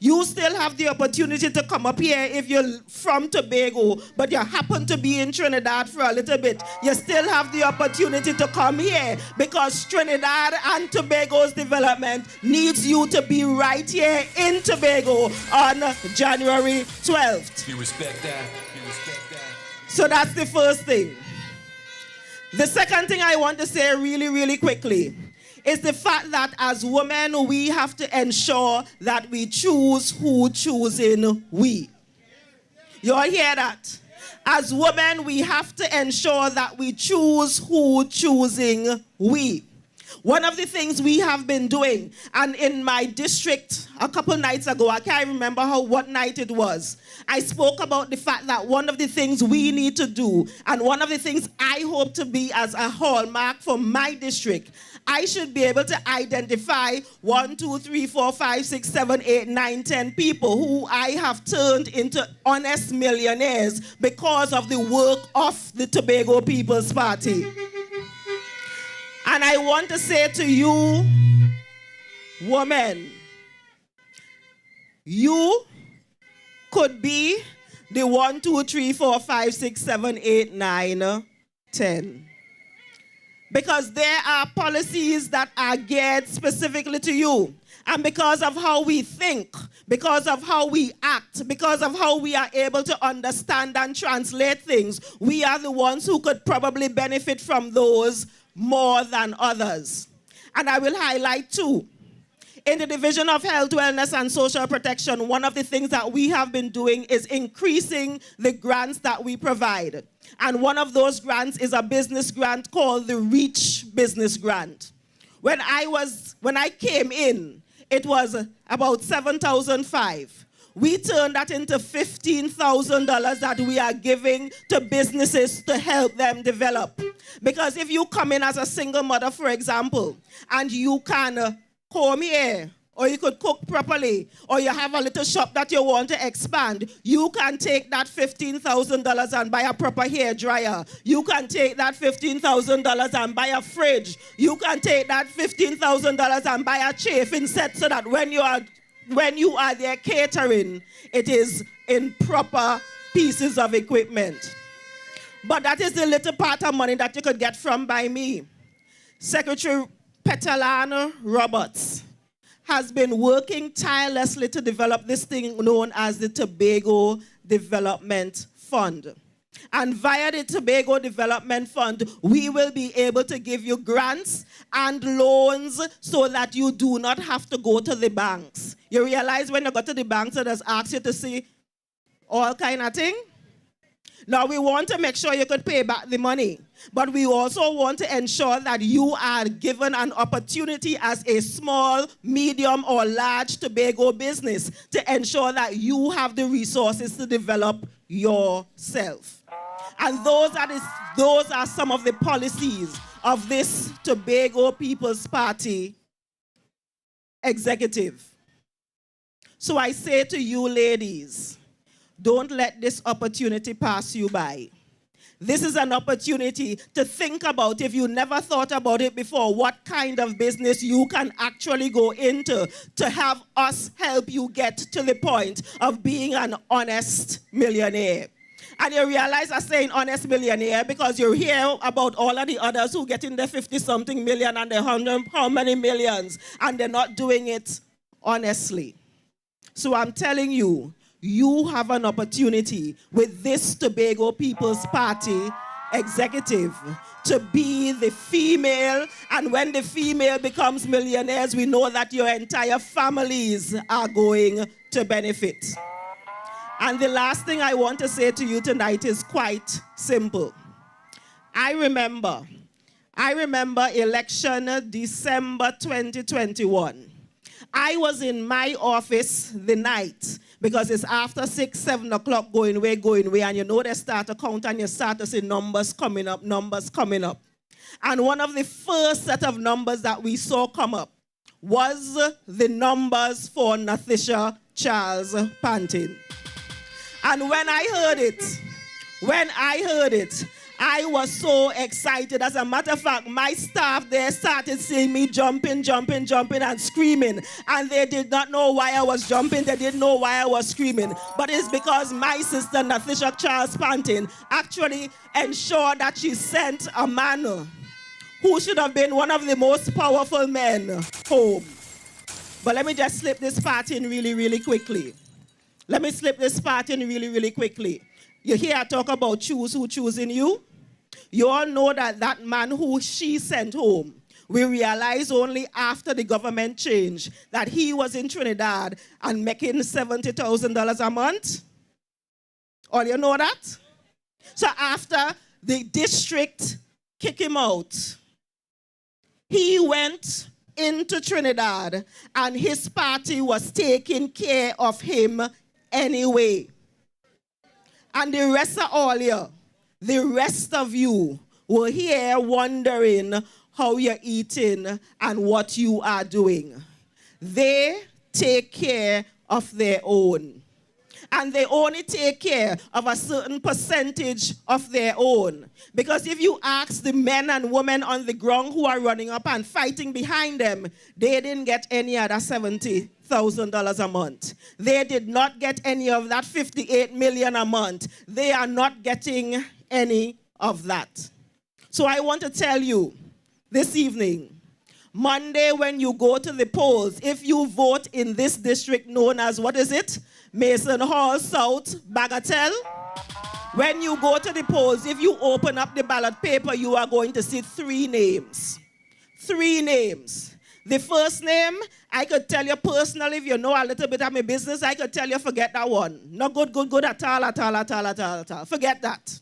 You still have the opportunity to come up here if you're from Tobago, but you happen to be in Trinidad for a little bit. You still have the opportunity to come here, because Trinidad and Tobago's development needs you to be right here in Tobago on January 12th. You respect that? You respect that? So that's the first thing. The second thing I want to say really quickly is the fact that as women, we have to ensure that we choose who choosing we. You all hear that? As women, we have to ensure that we choose who choosing we. One of the things we have been doing, and in my district a couple nights ago, I can't remember what night it was, I spoke about the fact that one of the things we need to do, and one of the things I hope to be as a hallmark for my district, I should be able to identify 1, 2, 3, 4, 5, 6, 7, 8, 9, 10 people who I have turned into honest millionaires because of the work of the Tobago People's Party. And I want to say to you, women, you could be the 1, 2, 3, 4, 5, 6, 7, 8, 9, 10. Because there are policies that are geared specifically to you. And because of how we think, because of how we act, because of how we are able to understand and translate things, we are the ones who could probably benefit from those more than others. And I will highlight 2. In the Division of Health, Wellness, and Social Protection, one of the things that we have been doing is increasing the grants that we provide. And one of those grants is a business grant called the Reach Business Grant. When I came in, it was about $7,500. We turned that into $15,000 that we are giving to businesses to help them develop. Because if you come in as a single mother, for example, and you can comb hair, or you could cook properly, or you have a little shop that you want to expand, you can take that $15,000 and buy a proper hair dryer. You can take that $15,000 and buy a fridge. You can take that $15,000 and buy a chafing set, so that when you are there catering, it is in proper pieces of equipment. But that is the little part of money that you could get from by me. Secretary Petalana Roberts has been working tirelessly to develop this thing known as the Tobago Development Fund. And via the Tobago Development Fund, we will be able to give you grants and loans so that you do not have to go to the banks. You realize when you go to the banks, they just ask you to see all kind of thing? Now, we want to make sure you could pay back the money, but we also want to ensure that you are given an opportunity as a small, medium, or large Tobago business to ensure that you have the resources to develop yourself. And those are some of the policies of this Tobago People's Party executive. So I say to you ladies, don't let this opportunity pass you by. This is an opportunity to think about, if you never thought about it before, what kind of business you can actually go into to have us help you get to the point of being an honest millionaire. And you realize I'm saying honest millionaire because you hear about all of the others who get in the 50-something million and the 100 how many millions, and they're not doing it honestly. So I'm telling you, you have an opportunity with this Tobago People's Party executive to be the female, and when the female becomes millionaires, we know that your entire families are going to benefit. And the last thing I want to say to you tonight is quite simple. I remember election December 2021. I was in my office the night, because it's after 6, 7 o'clock going away, and you know they start to count and you start to see numbers coming up. And one of the first set of numbers that we saw come up was the numbers for Natisha Charles panting. And when I heard it, I was so excited. As a matter of fact, my staff there started seeing me jumping and screaming. And they did not know why I was jumping. They didn't know why I was screaming. But it's because my sister, Natisha Charles Panting, actually ensured that she sent a man who should have been one of the most powerful men home. But let me just slip this part in really quickly. You hear I talk about choose who choosing you? You all know that man who she sent home, we realized only after the government change that he was in Trinidad and making $70,000 a month. All you know that? So after the district kicked him out, he went into Trinidad and his party was taking care of him anyway. And the rest of all you, the rest of you were here wondering how you're eating and what you are doing. They take care of their own. And they only take care of a certain percentage of their own. Because if you ask the men and women on the ground who are running up and fighting behind them, they didn't get any other $70,000 a month. They did not get any of that $58 million a month. They are not getting any of that. So I want to tell you this evening, Monday when you go to the polls, if you vote in this district known as, what is it? Mason Hall South, Bagatelle. When you go to the polls, if you open up the ballot paper, you are going to see 3 names. 3 names. The first name, I could tell you personally, if you know a little bit of my business, I could tell you forget that one. Not good at all. Forget that.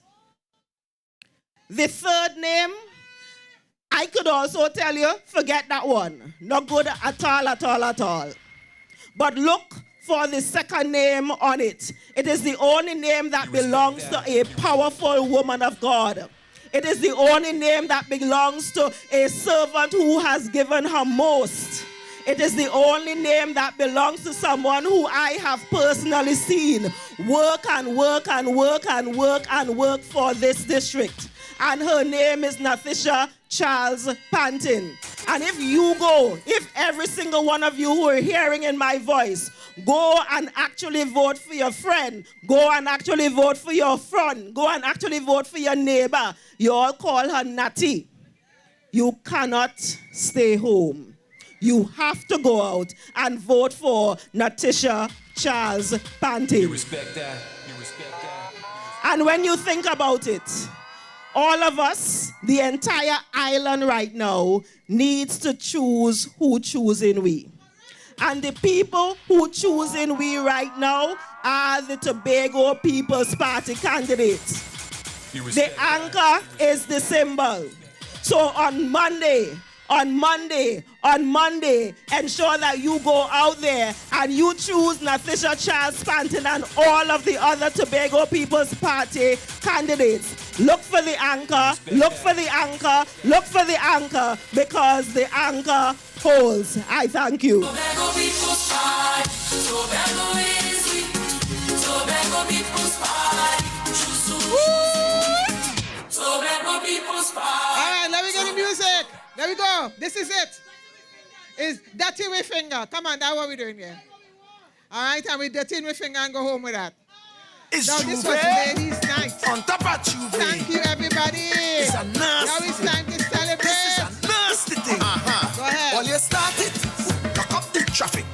The third name, I could also tell you, forget that one. Not good at all. But look for the second name on it. It is the only name that belongs to a powerful woman of God. It is the only name that belongs to a servant who has given her most. It is the only name that belongs to someone who I have personally seen work for this district. And her name is Natisha Charles Panting. And if every single one of you who are hearing in my voice, go and actually vote for your friend, go and actually vote for your friend, go and actually vote for your neighbor, you all call her Natty. You cannot stay home. you have to go out and vote for Natisha Charles Panty. You respect that? You respect that? And when you think about it, all of us, the entire island right now, needs to choose who choosing we. And the people who choosing we right now are the Tobago People's Party candidates. The anchor is the symbol. So on Monday, ensure that you go out there and you choose Natisha Charles Panton and all of the other Tobago People's Party candidates. Look for the anchor, look for the anchor, look for the anchor, because the anchor holds. I thank you. Tobago People's Party, Tobago is we. Tobago People's Party, Tobago People's Party. All right, let me get the music. There we go. This is it. It's dirty with finger. Come on, that's what we're doing here. All right, and we dirty with finger and go home with that. It's Now, this was ladies' night. on top of Juve. Thank you, everybody. It's a nasty Now it's time to celebrate. This is a nasty thing. Go ahead. Well, you start it. Lock up the traffic.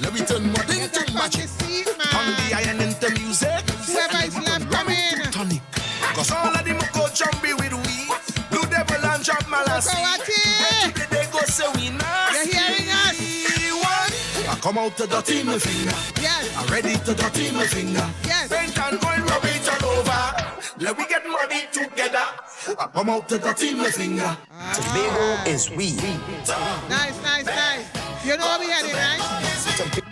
Let me turn more Get into up on magic. the seat, Turn the man. iron into music. Whoever is left, come in. Tonic. Cause all of them go jumpy with we. Blue devil and drop malassi. Cocoa They go say we nasty. You're hearing us? I come out to dirty my finger. Yes. I'm ready to dirty my finger. Yes. Paint and oil, rub it all over. Let we get money together. I come out to dirty my finger. Tobago is we. Nice. You know what we had it, right?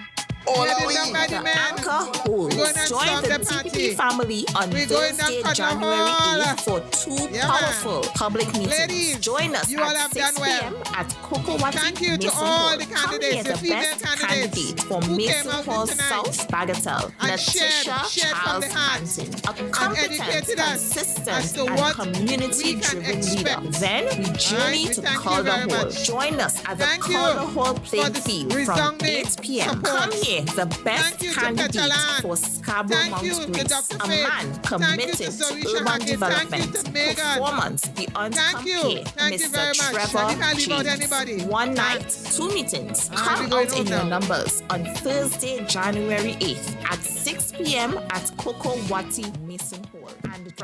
All We had our it done by the men. Anchor We're going holds. and Join storm the the TPP party. family on We're going down Thursday, Cotton January Hall. 8th for two Yeah, man. powerful public meetings. Ladies, Join us you all at have 6 done well. p.m. at Kokowati Thank you to Mason all Hall. the Come candidates, here, the the female best candidates candidate for who came Mason out Hall tonight South Bagatelle, and shared Natisha from the Charles heart Hansen, a and competent, educated us as consistent, to and what we can community-driven leader. expect. Then we journey we to thank you Calder very Hall. much. Join us at the Thank you Calder Hall for playing this field from resounding 8 p.m. support. Come here, the best Thank you to candidate Catalan. for Scarborough Thank Mount you to Grace, Dr. a Faith. man Thank you to committed to Zorisha urban Hackett. Thank you development, to Megan. performance beyond Thank you. compare, Thank you very Mr. much. Trevor And you can't leave out James. anybody. One night, two meetings. All right, Come we're going out home in your now. numbers on Thursday, January 8th at 6 p.m. at Kokowati Mason Hall. And